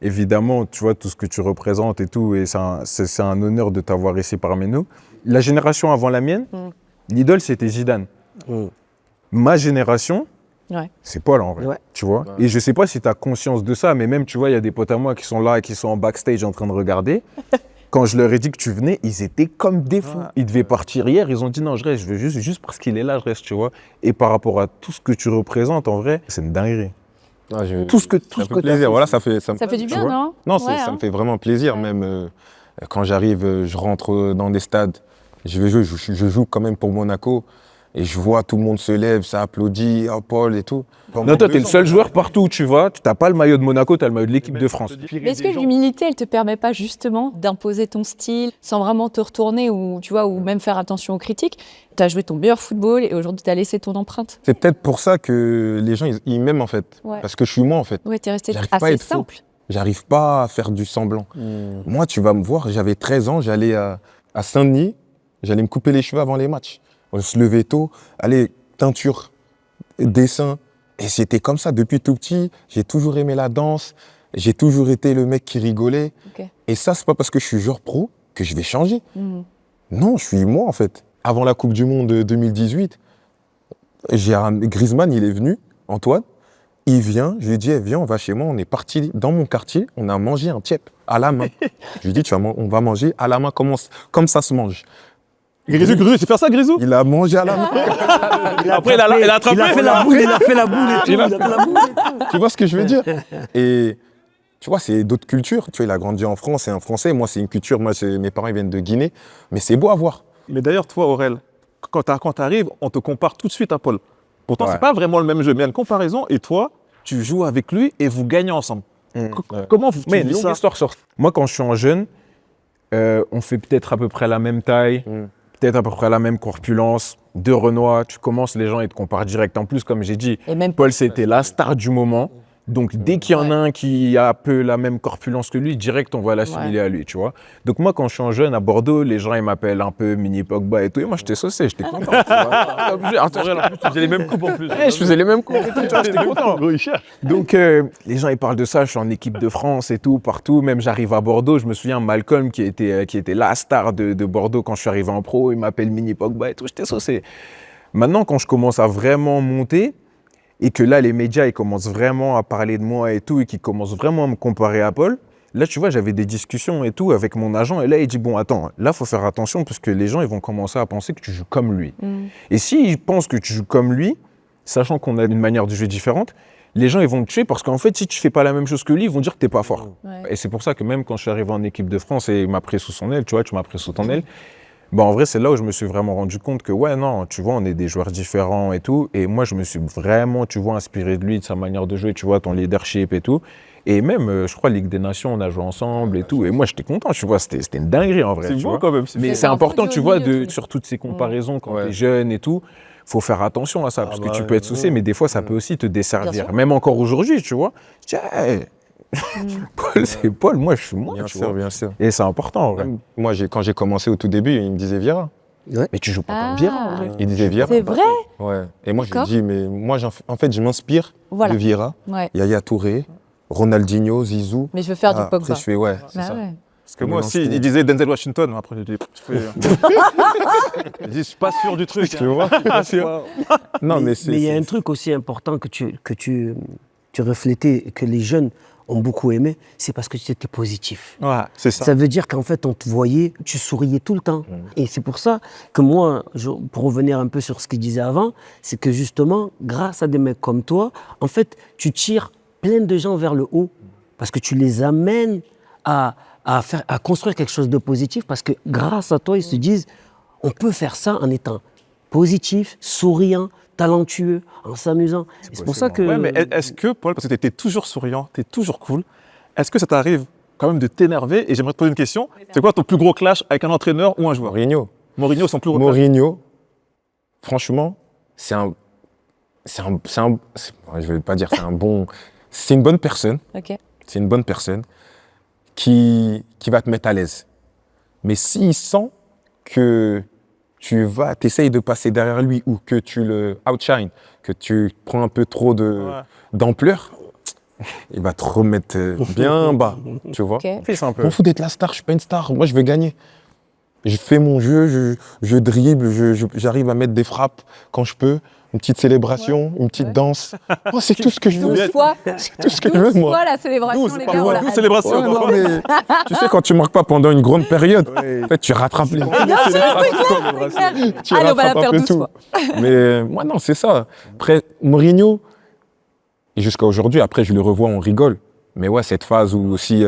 évidemment, tu vois, tout ce que tu représentes et tout, et c'est un honneur de t'avoir ici parmi nous. La génération avant la mienne, l'idole, c'était Zidane. Ma génération, Ouais. c'est Paul, en vrai, Ouais. tu vois. Et je sais pas si tu as conscience de ça, mais même, tu vois, il y a des potes à moi qui sont là et qui sont en backstage en train de regarder. Quand je leur ai dit que tu venais, ils étaient comme des fous. Ils devaient partir hier, ils ont dit non, je reste, je veux juste parce qu'il est là, je reste, tu vois. Et par rapport à tout ce que tu représentes, en vrai, c'est une dinguerie. Ah, Tout ce que ça me fait t'as plaisir. fait. Voilà, ça fait Ça fait du tu bien, vois. non? Non, Ouais, ça hein. me fait vraiment plaisir. Ouais. Même quand j'arrive, je rentre dans des stades, je vais jouer, je joue quand même pour Monaco. Et je vois tout le monde se lève, ça applaudit, oh, Paul et tout. Non, toi, t'es le seul joueur partout où tu vas. Tu n'as pas le maillot de Monaco, tu as le maillot de l'équipe de France. Mais est-ce que l'humilité, elle te permet pas justement d'imposer ton style sans vraiment te retourner ou, tu vois, ou même faire attention aux critiques? Tu as joué ton meilleur football et aujourd'hui, tu as laissé ton empreinte. C'est peut-être pour ça que les gens, ils m'aiment en fait. Ouais. Parce que je suis moi en fait. Ouais, tu es resté J'arrive pas à assez être faux. simple. J'arrive pas à faire du semblant. Moi, tu vas me voir, j'avais 13 ans, j'allais à Saint-Denis, j'allais me couper les cheveux avant les matchs. On se levait tôt, allez, teinture, dessin. Et c'était comme ça depuis tout petit. J'ai toujours aimé la danse, j'ai toujours été le mec qui rigolait. Ok. Et ça, c'est pas parce que je suis joueur pro que je vais changer. Mhm. Non, je suis moi en fait. Avant la Coupe du Monde 2018, Griezmann, il est venu, Antoine. il vient, je lui dis, eh, viens, on va chez moi. On est parti dans mon quartier, on a mangé un tiep à la main. Je lui dis, on va manger à la main comme ça se mange. Grisou, c'est faire ça, Grisou? Il a mangé à la main. Après, il a attrapé. Il a fait la boule, il a fait la boule et tout. Il a fait la boule et tout. Tu vois ce que je veux dire? Et tu vois, c'est d'autres cultures. Tu vois, il a grandi en France, c'est un Français. Moi, c'est une culture. Moi, mes parents ils viennent de Guinée. Mais c'est beau à voir. Mais d'ailleurs, toi, Aurel, quand tu arrives, on te compare tout de suite à Paul. Pourtant, Ouais. c'est pas vraiment le même jeu, mais il y a une comparaison. Et toi, tu joues avec lui et vous gagnez ensemble. Ouais. Comment vous Mais une vis longue ça? histoire sur. Moi, quand je suis en jeune, on fait peut-être à peu près la même taille, peut-être à peu près la même corpulence. De Renoir, tu commences, les gens ils te comparent direct. En plus, comme j'ai dit, Et même Paul c'était la star du moment. Donc dès qu'il y en a un qui a un peu la même corpulence que lui, direct on va l'assimiler à lui, tu vois. Donc moi quand je suis en jeune à Bordeaux, les gens ils m'appellent un peu mini Pogba et tout. Et moi j'étais saucé, j'étais content. Tu vois. Aurel, en plus, tu faisais les mêmes coupes en plus. Ouais, je faisais les mêmes coups et tout, tu vois, j'étais content. Gros, il cherche. Donc, les gens, ils parlent de ça. Je suis en équipe de France et tout, partout. Même, j'arrive à Bordeaux. Je me souviens, Malcolm, qui était la star de Bordeaux quand je suis arrivé en pro, il m'appelle Mini Pogba et tout. J'étais saucé. Maintenant, quand je commence à vraiment monter et que là, les médias, ils commencent vraiment à parler de moi et tout et qu'ils commencent vraiment à me comparer à Paul, là, tu vois, j'avais des discussions et tout avec mon agent. Et là, il dit, bon, attends, là, il faut faire attention parce que les gens, ils vont commencer à penser que tu joues comme lui. Et s'ils pensent que tu joues comme lui, sachant qu'on a une manière de jouer différente, les gens ils vont te tuer parce qu'en fait si tu fais pas la même chose que lui, ils vont dire que t'es pas fort. Ouais. Et c'est pour ça que même quand je suis arrivé en équipe de France et il m'a pris sous son aile, tu vois, tu m'as pris sous ton aile, bah en vrai c'est là où je me suis vraiment rendu compte que ouais non, tu vois, on est des joueurs différents et tout. Et moi je me suis vraiment, tu vois, inspiré de lui, de sa manière de jouer, tu vois, ton leadership et tout. Et même, je crois, Ligue des Nations, on a joué ensemble et tout. Et moi, j'étais content, tu vois, c'était une dinguerie en vrai. C'est tu beau vois. quand même. Mais C'est c'est un important, peu tu vois, joli, le truc. sur toutes ces comparaisons quand Ouais. t'es jeune et tout. Faut faire attention à ça, parce que bah, tu peux être saucé, mais des fois, ça peut aussi te Bien desservir. sûr. Même encore aujourd'hui, tu vois. Je dis, hey, Paul, c'est Paul, moi, je suis moi, Bien tu sûr, vois. bien sûr. Et c'est important, en vrai. Moi, quand j'ai commencé au tout début, il me disait Vieira. Mais tu joues pas Ah. comme Vieira, en vrai. Il disait Vieira. C'est vrai? Ouais. Et moi, je lui D'accord. dis, mais moi, en fait, je m'inspire Voilà. de Vieira, Ouais. Yaya Touré, Ronaldinho, Zizou. Mais je veux faire du Après, Pogba. je fais, ouais, c'est Bah ça. ouais. Parce que moi aussi, il disait Denzel Washington. Après, j'ai dit, je suis pas sûr du truc. Tu vois Pas sûr. Non, mais Mais il y a c'est. un truc aussi important que tu reflétais et que les jeunes ont beaucoup aimé, c'est parce que tu étais positif. Ouais, c'est ça. Ça veut dire qu'en fait, on te voyait, tu souriais tout le temps. Et c'est pour ça que moi, pour revenir un peu sur ce qu'il disait avant, c'est que justement, grâce à des mecs comme toi, en fait, tu tires plein de gens vers le haut. Parce que tu les amènes à construire quelque chose de positif. Parce que grâce à toi, ils se disent, on peut faire ça en étant positif, souriant, talentueux, en s'amusant. Et c'est pour ça que... Ouais, mais est-ce que, Paul, parce que tu étais toujours souriant, tu es toujours cool, est-ce que ça t'arrive quand même de t'énerver? Et j'aimerais te poser une question. C'est quoi ton plus gros clash avec un entraîneur ou un joueur? Mourinho. Mourinho, son plus gros clash. Mourinho, franchement, je vais pas dire c'est un bon, c'est une bonne personne. Ok. C'est une bonne personne qui va te mettre à l'aise. Mais s'il sent que t'essayes de passer derrière lui ou que tu le outshine, que tu prends un peu trop d'ampleur, il va te remettre bien bas, tu vois. Ok. Fils un Je peu. m'en fous d'être la star, je suis pas une star. Moi, je veux gagner. Je fais mon jeu, je dribble, j'arrive à mettre des frappes quand je peux, une petite célébration, une petite danse. Oh, c'est tout ce que je veux. 12 fois, C'est tout ce que je veux, moi. fois la célébration, 12, les par gars. on mois, l'a 12 hâte. célébrations. Ouais, non, mais tu sais, quand tu marques pas pendant une grande période, en fait, tu rattrapes les. Bien sûr, c'est clair. Tu Allez, on va la rattrapes un faire peu 12 tout. fois. Mais moi, non, c'est ça. Après, Mourinho, et jusqu'à aujourd'hui, après, je le revois, on rigole. Mais ouais, cette phase où aussi,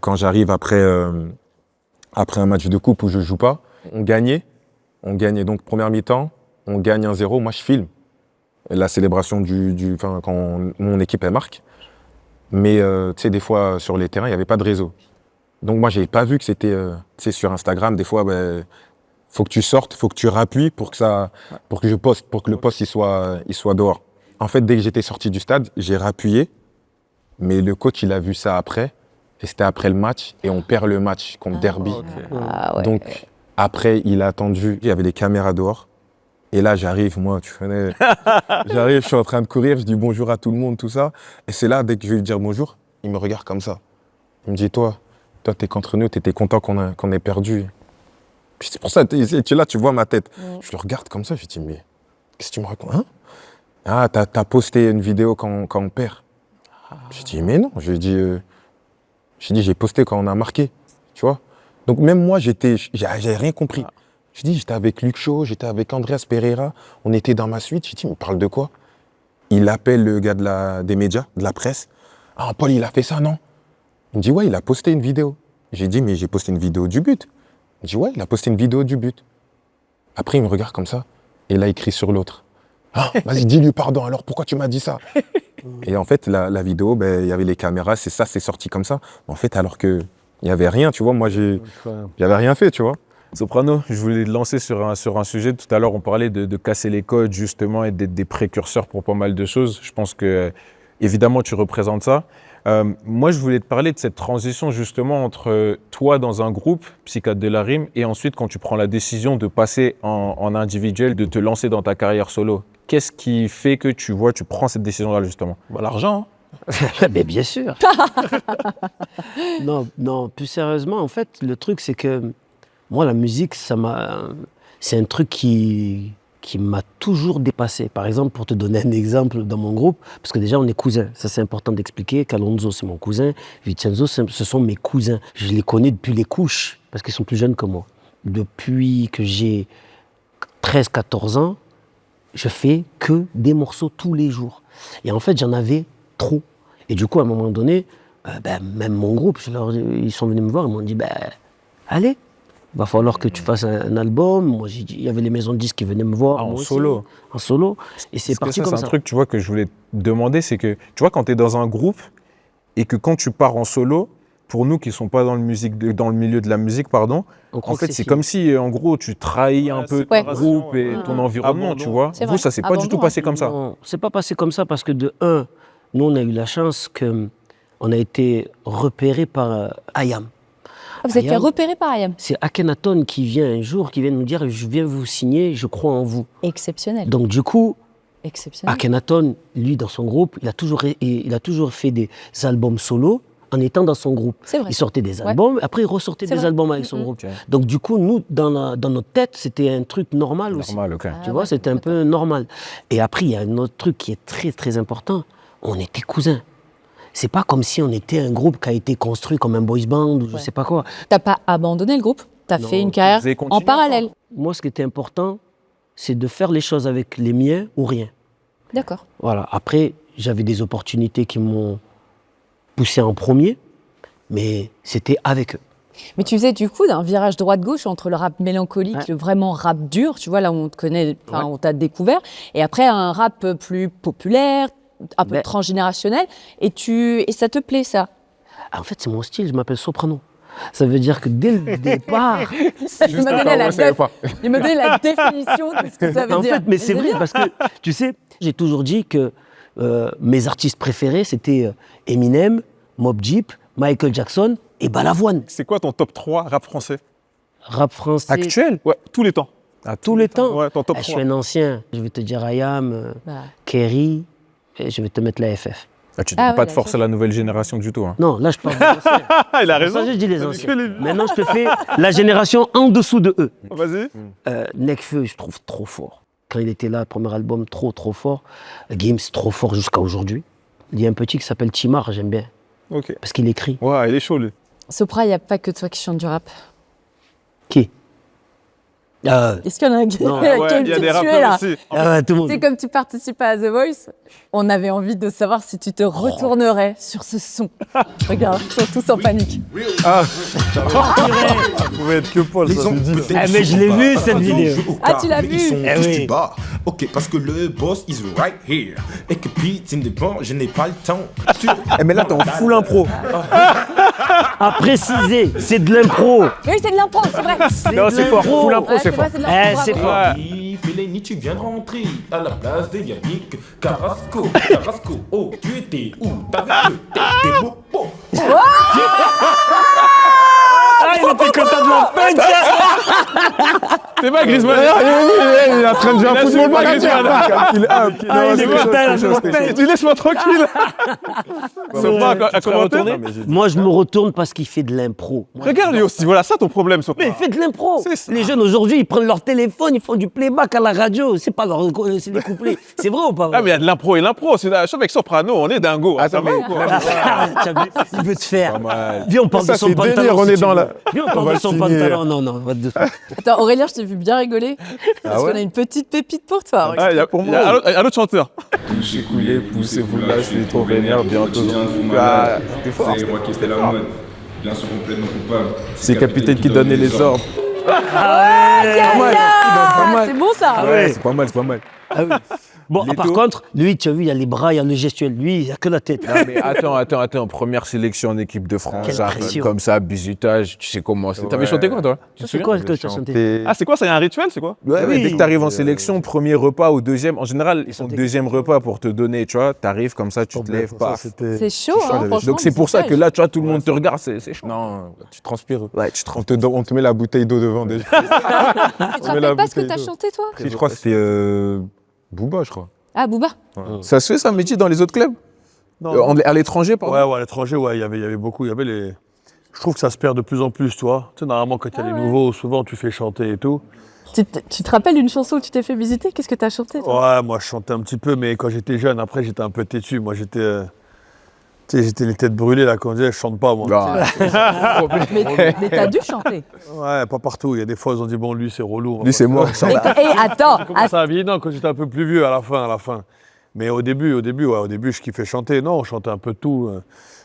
quand j'arrive après un match de coupe où je joue pas, on gagnait. Donc, première mi-temps, on gagne 1-0. Moi, je filme la célébration quand mon équipe, elle marque. Mais, tu sais, des fois, sur les terrains, il n'y avait pas de réseau. Donc, moi, je n'avais pas vu que c'était, tu sais, sur Instagram, des fois, faut que tu sortes, faut que tu rappuies pour que je poste, pour que le poste il soit dehors. En fait, dès que j'étais sorti du stade, j'ai rappuyé, mais le coach il a vu ça après, et c'était après le match, et on perd le match contre Derby. Ah ouais. Donc après, il a attendu, il y avait les caméras dehors, et là j'arrive, moi, tu connais, j'arrive, je suis en train de courir, je dis bonjour à tout le monde, tout ça, et c'est là, dès que je vais lui dire bonjour, il me regarde comme ça. Il me dit, toi, t'es contre nous, t'étais content qu'on ait perdu. Puis c'est pour ça, tu es là, tu vois ma tête. Je le regarde comme ça, je dis, mais qu'est-ce que tu me racontes, hein? Ah, t'as posté une vidéo quand on perd. J'ai dit, mais non. J'ai dit, j'ai posté quand on a marqué. Tu vois. Donc même moi, j'avais rien compris. J'ai dit, j'étais avec Luc Shaw, j'étais avec Andreas Pereira. On était dans ma suite. J'ai dit, mais il parle de quoi? Il appelle le gars des médias, de la presse. Ah, Paul, il a fait ça, non? Il me dit, ouais, il a posté une vidéo. J'ai dit, mais j'ai posté une vidéo du but. Il me dit, ouais, il a posté une vidéo du but. Après, il me regarde comme ça. Et là, il crie sur l'autre. Ah, vas-y, dis-lui pardon, alors pourquoi tu m'as dit ça? Et en fait, la vidéo, ben, il y avait les caméras, c'est sorti comme ça. En fait, alors qu'il n'y avait rien, tu vois, moi, j'avais rien fait, tu vois. Soprano, je voulais te lancer sur un sujet. Tout à l'heure, on parlait de casser les codes, justement, et d'être des précurseurs pour pas mal de choses. Je pense que, évidemment, tu représentes ça. Moi, je voulais te parler de cette transition, justement, entre toi dans un groupe, Psychiatre de la Rime, et ensuite, quand tu prends la décision de passer en individuel, de te lancer dans ta carrière solo. Qu'est-ce qui fait que tu prends cette décision-là, justement? Bah, l'argent. Mais bien sûr. Non, plus sérieusement, en fait, le truc, c'est que moi, la musique, c'est un truc qui m'a toujours dépassé. Par exemple, pour te donner un exemple dans mon groupe, parce que déjà, on est cousins. Ça, c'est important d'expliquer. Calonzo, c'est mon cousin. Vincenzo, ce sont mes cousins. Je les connais depuis les couches, parce qu'ils sont plus jeunes que moi. Depuis que j'ai 13-14 ans, je fais que des morceaux tous les jours. Et en fait, j'en avais trop. Et du coup, à un moment donné, même mon groupe, ils sont venus me voir, ils m'ont dit, allez, va falloir que tu fasses un album. Moi, il y avait les maisons de disques qui venaient me voir. En solo. En solo. Et c'est parti comme ça. C'est un truc, tu vois, que je voulais te demander, c'est que, tu vois, quand tu es dans un groupe et que quand tu pars en solo, pour nous qui ne sont pas dans le milieu de la musique, pardon, en fait, c'est comme si, en gros, tu trahis un peu ton groupe et ton environnement, tu vois. Vous, ça s'est pas du tout passé comme ça. Non, c'est pas passé comme ça parce que de un, nous, on a eu la chance qu'on a été repérés par Ayam. Ah, vous êtes fait repérer par Ayam. C'est Akhenaton qui vient un jour, qui vient nous dire « Je viens vous signer, je crois en vous ». Exceptionnel. Donc du coup, Exceptionnel. Akhenaton, lui, dans son groupe, il a toujours fait des albums solo en étant dans son groupe. C'est vrai. Il sortait des albums, après il ressortait des albums avec son groupe. Okay. Donc du coup, nous, dans notre tête, c'était un truc normal aussi. Normal, ok. Tu vois, c'était un peu normal. Et après, il y a un autre truc qui est très, très important. On était cousins. C'est pas comme si on était un groupe qui a été construit comme un boys band ou je sais pas quoi. T'as pas abandonné le groupe, t'as fait une carrière en parallèle. Moi, ce qui était important, c'est de faire les choses avec les miens ou rien. D'accord. Voilà. Après, j'avais des opportunités qui m'ont poussé en premier, mais c'était avec eux. Mais tu faisais du coup d'un virage droite-gauche entre le rap mélancolique, le vraiment rap dur, tu vois, là où on te connaît, on t'a découvert, et après un rap plus populaire, un peu transgénérationnel, et ça te plaît, ça? En fait, c'est mon style, je m'appelle Soprano. Ça veut dire que dès le départ... Il m'a donné la définition de ce que ça veut dire. En fait, mais c'est vrai, parce que, tu sais, j'ai toujours dit que mes artistes préférés, c'était Eminem, Mobb Deep, Michael Jackson et Balavoine. C'est quoi ton top 3 rap français? Rap français... Actuel? Ouais, tous les temps. Tous les temps? Ouais, ton top 3. Je suis un ancien. Je vais te dire Ayam, Kerry, et je vais te mettre la FF. Ah, tu ne donnes pas de force à la nouvelle génération du tout. Hein. Non, là, je parle des anciens. Il a raison. Ça, je dis les anciens. Maintenant, je te fais la génération en dessous de eux. Vas-y. Nekfeu, je trouve trop fort. Quand il était là, premier album, trop fort. Games, trop fort jusqu'à aujourd'hui. Il y a un petit qui s'appelle Timar, j'aime bien. Ok. Parce qu'il écrit. Ouais, il est chaud, lui. Sopra, il n'y a pas que toi qui chante du rap. Qui Est-ce qu'il y en a un qui Non, est ouais, il y a des rappeurs là aussi. tout le monde. C'est comme tu participes à The Voice, on avait envie de savoir si tu te retournerais sur ce son. Regarde, ils sont tous en panique. Ça pouvait être que Paul, ça c'est dit. Mais je l'ai vu cette vidéo. Ah, tu l'as vu? Ils sont tous oui. du bas. Ok, parce que le boss is right here. Et que Pete in the banc, je n'ai pas le temps. Mais là, t'es en full impro. À préciser, c'est de l'impro. Oui, c'est de l'impro, c'est vrai. Non, c'est fort. Full impro, Ouais, c'est fort. vrai, c'est de l'impro, C'est bravo. fort. Fellaini, tu viens de rentrer à la place de Yannick Carrasco. Oh, tu étais où? T'avais le tes beaux. il était content de la punch. C'est pas Griezmann. Il est en train de jouer Il un a football su pas manager. Griezmann. Il est content, il a joué la punch. Tu laisses-moi tranquille. Sopra a commenté. Moi, je me retourne parce qu'il fait de l'impro. Regarde lui aussi, voilà ça ton problème, Sopra. Mais il fait de l'impro. C'est ça. Les jeunes aujourd'hui, ils prennent leur téléphone, ils font du playback à la radio. C'est pas c'est des couplets. C'est vrai ou pas vrai? Ah mais il y a de l'impro et l'impro. Je suis avec Soprano, on est dingo. Attends, mais T'as vu, il veut te faire. pas mal. Viens, on parle Ça, de son c'est pantalon. délire, on si est tu dans veux. la- Viens, on On parle va de son signer. pantalon. Non, what the fuck. Attends, Aurélien, je t'ai vu bien rigoler. Parce ouais qu'on a une petite pépite pour toi. Ah, il y a un autre chanteur. Touchez, coulez, poussez-vous là, je suis trop vénère, bientôt. Ah, t'es fort. C'est moi qui fais la mode. Bien sûr, complètement coupable. C'est le capitaine qui donnait les ordres. Ah, pas mal. c'est bon ça. Ouais, c'est pas mal, c'est pas mal. Bon, Leto. par contre, lui, tu as vu, il y a les bras, il y a le gestuel. Lui, il n'y a que la tête. Non mais attends, première sélection en équipe de France, Quelle j'arrive pression. comme ça, bisutage, tu sais comment c'est. T'avais chanté quoi toi? Tu te C'est souviens? quoi que tu as chanté? Ah c'est quoi ça, il y a un rituel, c'est quoi? Ouais, Oui. dès que t'arrives en sélection, premier repas ou deuxième, en général, ils sont deuxième repas pour te donner, tu vois, t'arrives comme ça, tu te lèves, paf. C'est chaud, hein, franchement. Donc c'est pour ça que là, tu vois, tout le monde te regarde, c'est chaud. Non, tu transpires. Ouais, tu te On te met la bouteille d'eau devant déjà. Tu te met la rappelles pas ce que bouteille t'as d'eau. chanté, toi? Si, je crois que c'était Booba, je crois. Ah, Booba. Ça se fait ça, Mehdi, dans les autres clubs? À l'étranger, pardon? Ouais, à l'étranger, ouais, il y avait beaucoup. Il y avait les. Je trouve que ça se perd de plus en plus, tu vois. Tu sais, normalement, quand il y a les nouveaux, souvent, tu fais chanter et tout. Tu te rappelles une chanson où tu t'es fait visiter? Qu'est-ce que t'as chanté, toi? Ouais, moi, je chantais un petit peu, mais quand j'étais jeune, après, j'étais un peu têtu. Moi, j'étais. Tu sais, j'étais les têtes brûlées, là, quand on disait, je chante pas, moi. Mais t'as dû chanter. Ouais, pas partout. Il y a des fois, ils ont dit, bon, lui, c'est relou. Lui, c'est moi. Et attends, Comment ça a vieilli? Non, quand j'étais un peu plus vieux, à la fin. Mais au début, je kiffais chanter. Non, on chantait un peu de tout.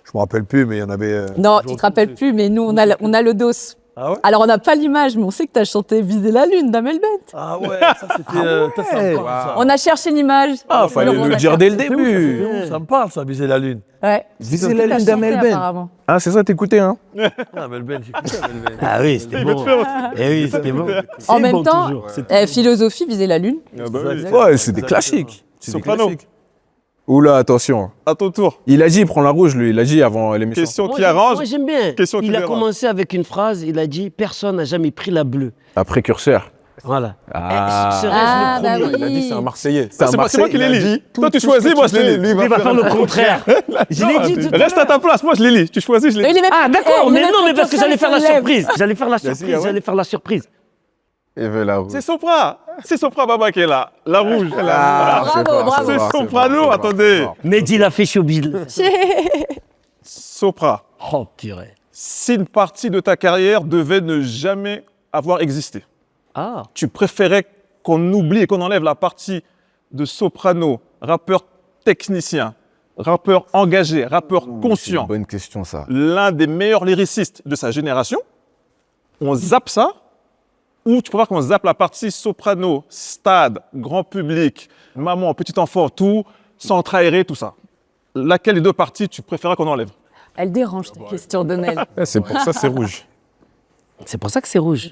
Je me rappelle plus, mais il y en avait. non, tu te rappelles plus, mais nous, on a le dos. Ah ouais? Alors, on n'a pas l'image, mais on sait que t'as chanté Viser la Lune d'Amel Bent. Ah ouais, ça c'était. Ça me parle, ça. On a cherché l'image. Ah, fallait On le a dire dès le cherché. début. Ça me parle, ça, viser la lune. Ouais. Viser T'as la lune chanté, d'Amel Ben. apparemment. Ah, c'est ça, t'écoutais, hein? Ah, Melben, j'écoutais Melben. Ah oui, c'était bon. Eh oui, c'était bon. En C'est même bon, temps, toujours. philosophie, Viser la Lune. Ouais, c'est des classiques. C'est des Soprano. classiques. Oula, attention. À ton tour. Il a dit, il prend la rouge, lui. Il a dit avant l'émission. Question Moi, qui arrange. Moi, j'aime bien. Question qui Il a dérange. commencé avec une phrase, il a dit « Personne n'a jamais pris la bleue Un précurseur. ». Voilà. Ah. Serais-je Ah, le bah premier? Il a dit oui. c'est un Marseillais. C'est moi qui les lis. Toi, tu choisis, moi, je les lis. Lui, Il va faire le contraire. Je l'ai dit tout à Reste à ta place, moi, je les lis. Tu choisis, je les Mais lis. il est même- Ah d'accord, Eh, il est mais même non, mais parce que précurseur, j'allais faire la il se lève. surprise. J'allais faire la Vas-y, surprise, ah ouais. j'allais faire la surprise. Il veut la rouge. C'est Sopra. C'est Sopra Baba qui est là. La rouge. Ah, Bravo, c'est fort, bravo. C'est fort, Soprano, fort, attendez. c'est fort. Mehdi l'a fait showbiz. Sopra. Oh purée. Si une partie de ta carrière devait ne jamais avoir existé, Ah. tu préférais qu'on oublie et qu'on enlève la partie de soprano, rappeur technicien, rappeur engagé, rappeur C'est une conscient, bonne question, ça. l'un des meilleurs lyricistes de sa génération, on zappe ça, ou tu préfères qu'on zappe la partie soprano, stade, grand public, maman, petit enfant, tout, centre aéré, tout ça. Laquelle des deux parties tu préférais qu'on enlève? Elle dérange ta question de Nel. C'est pour ça, c'est rouge. C'est pour ça que c'est rouge.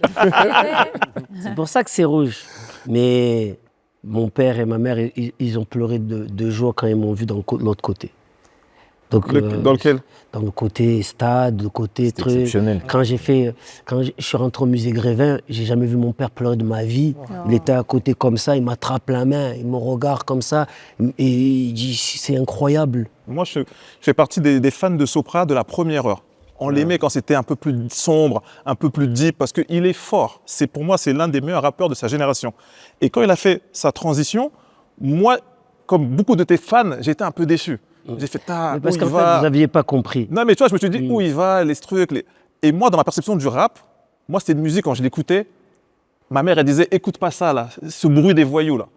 C'est pour ça que c'est rouge. Mais mon père et ma mère, ils ont pleuré de joie quand ils m'ont vu dans l'autre côté. Donc, Dans lequel? dans le côté stade, le côté truc. exceptionnel. Quand je suis rentré au musée Grévin, j'ai jamais vu mon père pleurer de ma vie. Il était à côté comme ça, il m'attrape la main, il me regarde comme ça, et il dit c'est incroyable. Moi, je fais partie des fans de Sopra de la première heure. On l'aimait quand c'était un peu plus sombre, un peu plus deep, parce qu'il est fort. Pour moi, c'est l'un des meilleurs rappeurs de sa génération. Et quand il a fait sa transition, moi, comme beaucoup de tes fans, j'étais un peu déçu. J'ai fait, Mais parce où qu'en il fait, va vous n'aviez pas compris. Non, mais tu vois, je me suis dit, où il va, les trucs. Et moi, dans ma perception du rap, moi, c'était une musique, quand je l'écoutais, ma mère, elle disait, écoute pas ça, là, ce bruit des voyous, là.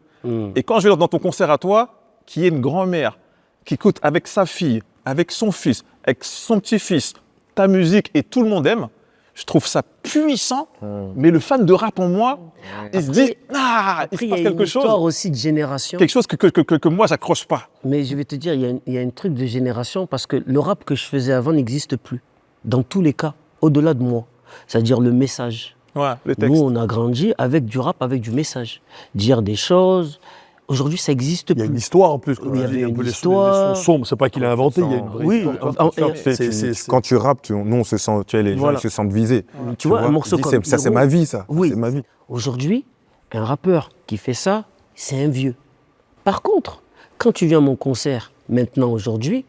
Et quand je vais dans ton concert à toi, qui est une grand-mère, qui écoute avec sa fille, avec son fils, avec son petit-fils, ta musique, et tout le monde aime, je trouve ça puissant, mais le fan de rap en moi, il se dit, il Après, se il y passe a une quelque chose. histoire aussi de génération. Quelque chose que moi, j'accroche pas. Mais je vais te dire, il y a un truc de génération parce que le rap que je faisais avant n'existe plus. Dans tous les cas, au-delà de moi. C'est-à-dire le message. Ouais, le texte. Nous, on a grandi avec du rap, avec du message. Dire des choses, Aujourd'hui, ça existe Il y a une plus. histoire en plus. Oui, il y avait un une peu les histoire. sons sombres, c'est pas qu'il a inventé, il y a une vraie Oui, histoire. Quand tu rappes, nous, on se sent, tu vois, les gens Voilà. ils se sentent visés. Tu vois, un morceau Ils disent, comme ça, c'est Hero. ma vie, ça. Oui. C'est ma vie. Aujourd'hui, un rappeur qui fait ça, c'est un vieux. Par contre, quand tu viens à mon concert, maintenant, aujourd'hui,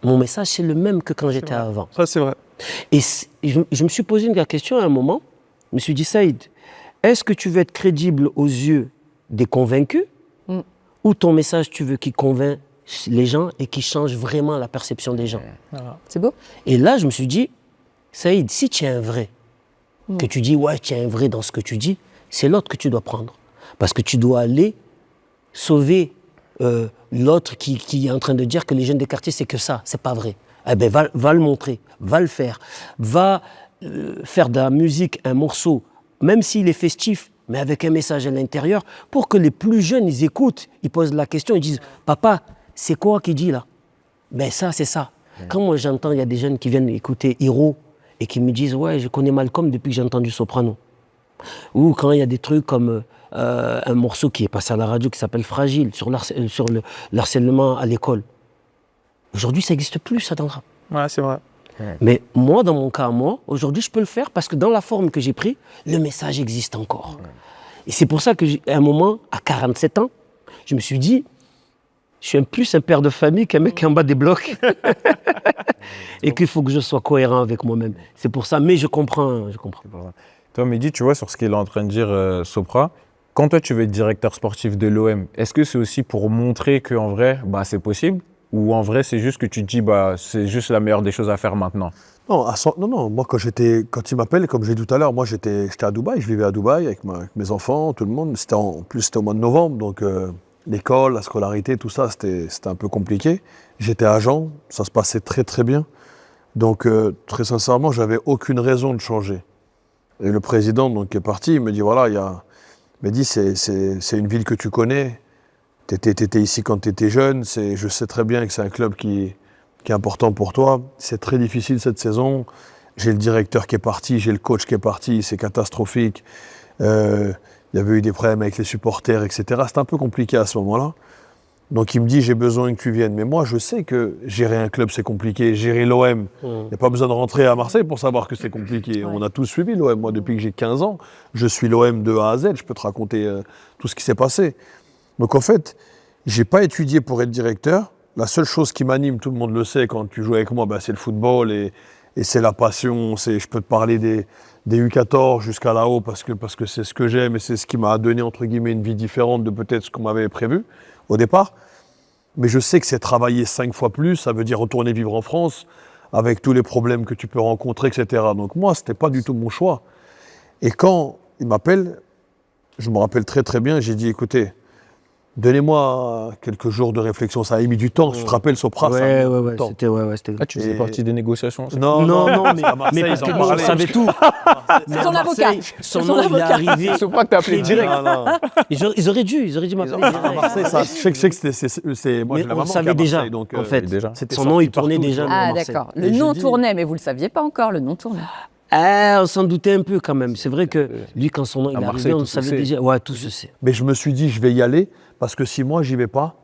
mon message, c'est le même que quand j'étais avant. Ça, c'est vrai. Et je me suis posé une question à un moment. Je me suis dit, Saïd, est-ce que tu veux être crédible aux yeux des convaincus ou ton message, tu veux qu'il convainc les gens et qu'il change vraiment la perception des gens? C'est beau. Et là, je me suis dit, Saïd, si tu es un vrai, que tu dis, ouais, tu es un vrai dans ce que tu dis, c'est l'autre que tu dois prendre. Parce que tu dois aller sauver l'autre qui est en train de dire que les jeunes des quartiers, c'est que ça, c'est pas vrai. Eh bien, va le montrer, va le faire. Va faire de la musique, un morceau, même s'il est festif, mais avec un message à l'intérieur, pour que les plus jeunes, ils écoutent, ils posent la question, ils disent, papa, c'est quoi qu'il dit là? Ben ça, c'est ça. Quand moi j'entends, il y a des jeunes qui viennent écouter Hero et qui me disent, ouais, je connais Malcolm depuis que j'ai entendu Soprano. Ou quand il y a des trucs comme un morceau qui est passé à la radio qui s'appelle Fragile, sur le harcèlement à l'école. Aujourd'hui, ça n'existe plus, ça, dans le rap. Ouais, c'est vrai. Mais moi, dans mon cas, aujourd'hui, je peux le faire parce que dans la forme que j'ai pris, le message existe encore. Et c'est pour ça qu'à un moment, à 47 ans, je me suis dit, je suis plus un père de famille qu'un mec qui est en bas des blocs. Et qu'il faut que je sois cohérent avec moi-même. C'est pour ça, mais je comprends. Toi, Mehdi, tu vois, sur ce qu'il est en train de dire, Sopra, quand toi, tu veux être directeur sportif de l'OM, est-ce que c'est aussi pour montrer qu'en vrai, bah, c'est possible? Ou en vrai, c'est juste que tu te dis, bah, c'est juste la meilleure des choses à faire maintenant? Non, non, moi quand il m'appelle, comme j'ai dit tout à l'heure, moi j'étais à Dubaï, je vivais à Dubaï avec mes enfants, tout le monde. C'était en plus c'était au mois de novembre, donc l'école, la scolarité, tout ça, c'était un peu compliqué. J'étais agent, ça se passait très très bien. Donc très sincèrement, j'avais aucune raison de changer. Et le président donc, qui est parti, il me dit voilà, il m'a dit c'est une ville que tu connais. T'étais ici quand t'étais jeune, je sais très bien que c'est un club qui est important pour toi. C'est très difficile cette saison. J'ai le directeur qui est parti, j'ai le coach qui est parti, c'est catastrophique. Il y avait eu des problèmes avec les supporters, etc. C'était un peu compliqué à ce moment-là. Donc il me dit, j'ai besoin que tu viennes. Mais moi, je sais que gérer un club, c'est compliqué. Gérer l'OM, il n'y a pas besoin de rentrer à Marseille pour savoir que c'est compliqué. On a tous suivi l'OM. Moi, depuis que j'ai 15 ans, je suis l'OM de A à Z. Je peux te raconter tout ce qui s'est passé. Donc en fait, je n'ai pas étudié pour être directeur. La seule chose qui m'anime, tout le monde le sait, quand tu joues avec moi, c'est le football et c'est la passion. Je peux te parler des U14 jusqu'à là-haut parce que c'est ce que j'aime et c'est ce qui m'a donné, entre guillemets, une vie différente de peut-être ce qu'on m'avait prévu au départ. Mais je sais que c'est travailler 5 fois plus, ça veut dire retourner vivre en France avec tous les problèmes que tu peux rencontrer, etc. Donc moi, ce n'était pas du tout mon choix. Et quand il m'appelle, je me rappelle très très bien, j'ai dit, écoutez, donnez-moi quelques jours de réflexion. Ça a mis du temps. Tu te rappelles, Sopra, ça a mis du temps. C'était. Ah, tu faisais partie des négociations aussi? Non, mais parce que nous, on savait tout. C'est son avocat. Son nom, il est arrivé. C'est pas que t'as appelé direct. Ils auraient dû m'appeler direct. À Marseille, je sais que c'est moi, Mais j'ai la on maman le qui est savait à déjà, Marseille, donc, en fait. déjà. Son nom, il tournait déjà. Ah, à Marseille. d'accord. Et Le j'ai nom dit- tournait, mais vous ne le saviez pas encore, le nom tournait. On s'en doutait un peu quand même. C'est vrai que lui, quand son nom il est Marseille, arrivé, on tout le se savait sait. déjà. Ouais, tout se sait. Mais je me suis dit, je vais y aller, parce que si moi, j'y vais pas,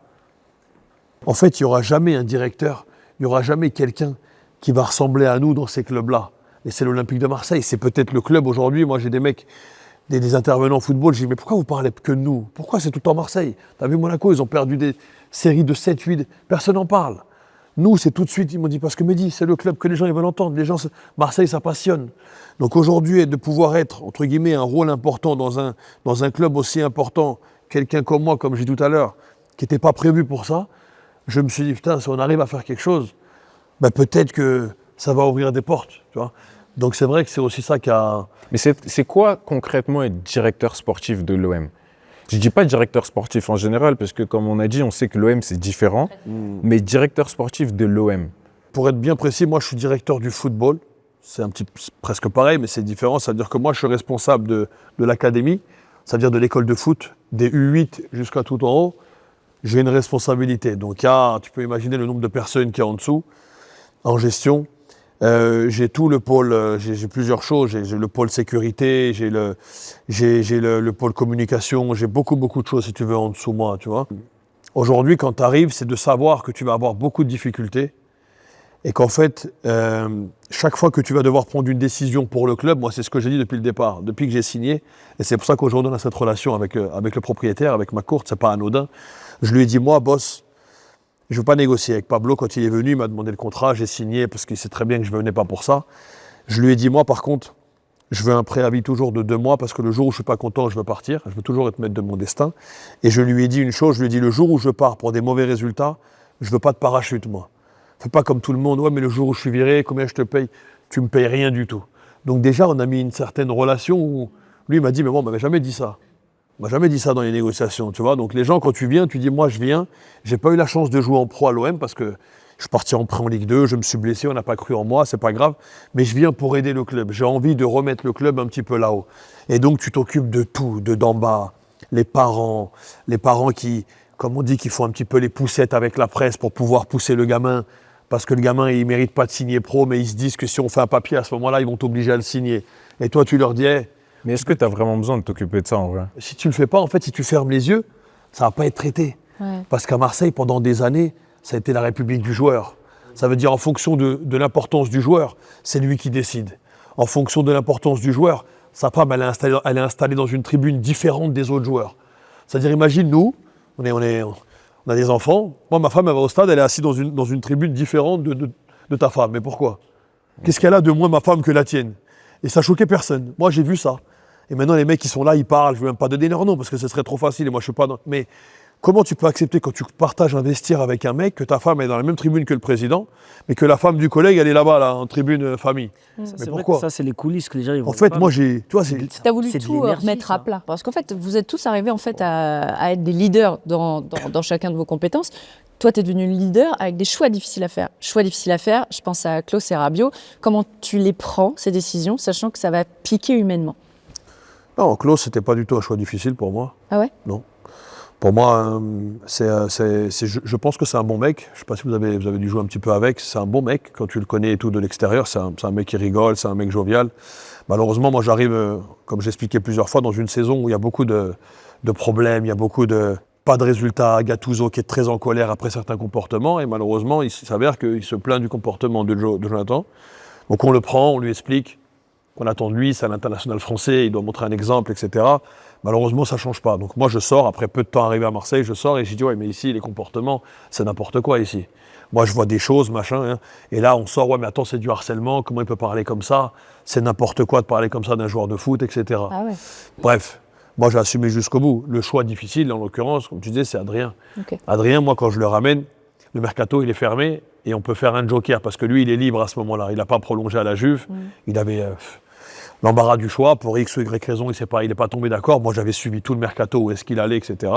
en fait, il n'y aura jamais un directeur, il n'y aura jamais quelqu'un qui va ressembler à nous dans ces clubs-là. Et c'est l'Olympique de Marseille, c'est peut-être le club aujourd'hui. Moi, j'ai des mecs, des intervenants au football, je dis, mais pourquoi vous parlez que de nous? Pourquoi c'est tout le temps Marseille? T'as vu Monaco, ils ont perdu des séries de 7, 8, personne n'en parle. Nous, c'est tout de suite, ils m'ont dit, parce que Mehdi, c'est le club que les gens ils veulent entendre. Les gens, Marseille, ça passionne. Donc aujourd'hui, de pouvoir être, entre guillemets, un rôle important dans un club aussi important, quelqu'un comme moi, comme j'ai dit tout à l'heure, qui n'était pas prévu pour ça, je me suis dit, putain, si on arrive à faire quelque chose, peut-être que ça va ouvrir des portes. Tu vois. Donc c'est vrai que c'est aussi ça qui a... Mais c'est quoi concrètement être directeur sportif de l'OM? Je ne dis pas directeur sportif en général, parce que comme on a dit, on sait que l'OM c'est différent, mais directeur sportif de l'OM. Pour être bien précis, moi je suis directeur du football. C'est presque pareil, mais c'est différent. Ça veut dire que moi je suis responsable de l'académie, ça veut dire de l'école de foot, des U8 jusqu'à tout en haut. J'ai une responsabilité. Donc tu peux imaginer le nombre de personnes qu'il y a en dessous, en gestion. J'ai tout le pôle, j'ai plusieurs choses. J'ai le pôle sécurité, j'ai le pôle communication, j'ai beaucoup de choses, si tu veux, en dessous de moi, tu vois. Aujourd'hui, quand tu arrives, c'est de savoir que tu vas avoir beaucoup de difficultés et qu'en fait, chaque fois que tu vas devoir prendre une décision pour le club, moi, c'est ce que j'ai dit depuis le départ, depuis que j'ai signé, et c'est pour ça qu'aujourd'hui, on a cette relation avec le propriétaire, avec McCourt, c'est pas anodin. Je lui ai dit, moi, boss, je ne veux pas négocier avec Pablo. Quand il est venu, il m'a demandé le contrat, j'ai signé parce qu'il sait très bien que je ne venais pas pour ça. Je lui ai dit, moi, par contre, je veux un préavis toujours de 2 mois parce que le jour où je ne suis pas content, je veux partir. Je veux toujours être maître de mon destin. Et je lui ai dit une chose, je lui ai dit, le jour où je pars pour des mauvais résultats, je ne veux pas de parachute, moi. Fais pas comme tout le monde, ouais, mais le jour où je suis viré, combien je te paye? Tu ne me payes rien du tout. Donc déjà, on a mis une certaine relation où lui il m'a dit, mais moi, on ne m'avait jamais dit ça. On m'a jamais dit ça dans les négociations, tu vois. Donc les gens, quand tu viens, tu dis, moi je viens, j'ai pas eu la chance de jouer en pro à l'OM parce que je suis parti en prêt en Ligue 2, je me suis blessé, on n'a pas cru en moi, c'est pas grave. Mais je viens pour aider le club. J'ai envie de remettre le club un petit peu là-haut. Et donc tu t'occupes de tout, d'en bas, les parents qui, comme on dit, qui font un petit peu les poussettes avec la presse pour pouvoir pousser le gamin. Parce que le gamin, il mérite pas de signer pro, mais ils se disent que si on fait un papier à ce moment-là, ils vont t'obliger à le signer. Et toi, tu leur dis, hey, Mais est-ce que tu as vraiment besoin de t'occuper de ça en vrai? si tu ne le fais pas, en fait, si tu fermes les yeux, ça ne va pas être traité. Ouais. Parce qu'à Marseille, pendant des années, ça a été la République du joueur. Ça veut dire en fonction de l'importance du joueur, c'est lui qui décide. En fonction de l'importance du joueur, sa femme, elle est installée dans une tribune différente des autres joueurs. C'est-à-dire, imagine, nous, on a des enfants. Moi, ma femme, elle va au stade, elle est assise dans une tribune différente de ta femme. Mais pourquoi? Qu'est-ce qu'elle a de moins, ma femme, que la tienne? Et ça choquait personne. Moi, j'ai vu ça. Et maintenant, les mecs qui sont là, ils parlent. Je ne veux même pas donner leur nom parce que ce serait trop facile. Et moi, je suis pas dans... Mais comment tu peux accepter quand tu partages un vestiaire avec un mec que ta femme est dans la même tribune que le président, mais que la femme du collègue, elle est là-bas, là, en tribune famille? Mais C'est vrai que pourquoi? ça, c'est les coulisses que les gens ils En voient fait, pas, moi, mais tu vois, Tu as voulu c'est de tout l'énergie, remettre ça. à plat. Parce qu'en fait, vous êtes tous arrivés en fait, à être des leaders dans chacun de vos compétences. Toi, tu es devenu leader avec des choix difficiles à faire. Choix difficiles à faire, je pense à Klaus et Rabiot. Comment tu les prends, ces décisions, sachant que ça va piquer humainement? non, Klaus, c'était pas du tout un choix difficile pour moi. Ah ouais? Non. Pour moi, je pense que c'est un bon mec. Je ne sais pas si vous avez dû jouer un petit peu avec. C'est un bon mec. Quand tu le connais et tout de l'extérieur, c'est un mec qui rigole, c'est un mec jovial. Malheureusement, moi, j'arrive, comme j'expliquais plusieurs fois, dans une saison où il y a beaucoup de problèmes, il y a beaucoup de... pas de résultats. Gattuso qui est très en colère après certains comportements. Et malheureusement, il s'avère qu'il se plaint du comportement de Jonathan. Donc on le prend, on lui explique qu'on attend de lui, c'est un international français, il doit montrer un exemple, etc. Malheureusement, ça ne change pas. Donc moi, je sors, après peu de temps arrivé à Marseille, je sors et je dis, ouais, mais ici, les comportements, c'est n'importe quoi ici. Moi, je vois des choses, machin. Hein. Et là, on sort, ouais, mais attends, c'est du harcèlement, comment il peut parler comme ça? C'est n'importe quoi de parler comme ça d'un joueur de foot, etc. Ah ouais. Bref, moi, j'ai assumé jusqu'au bout. Le choix difficile, en l'occurrence, comme tu disais, c'est Adrien. Ok. Adrien, moi, quand je le ramène, le mercato, il est fermé et on peut faire un joker parce que lui, il est libre à ce moment-là. Il n'a pas prolongé à la Juve. Il avait l'embarras du choix. Pour X ou Y raison, il n'est pas tombé d'accord. Moi, j'avais suivi tout le mercato, où est-ce qu'il allait, etc.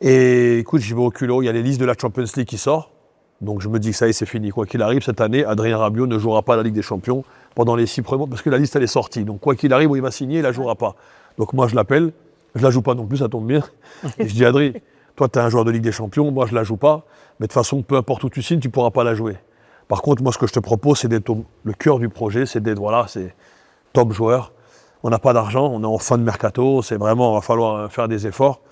Et écoute, j'y vais au culot. Il y a les listes de la Champions League qui sortent. Donc je me dis que ça y est, c'est fini. Quoi qu'il arrive, cette année, Adrien Rabiot ne jouera pas la Ligue des Champions pendant les 6 premiers mois parce que la liste, elle est sortie. Donc quoi qu'il arrive, il va signer, il ne la jouera pas. Donc moi, je l'appelle. Je ne la joue pas non plus, ça tombe bien. Et je dis, Adrien, toi, tu es un joueur de Ligue des Champions. Moi, je ne la joue pas. Mais de toute façon, peu importe où tu signes, tu ne pourras pas la jouer. Par contre, moi, ce que je te propose, c'est d'être le cœur du projet. C'est d'être, voilà, c'est top joueur. On n'a pas d'argent, on est en fin de mercato. C'est vraiment, il va falloir faire des efforts.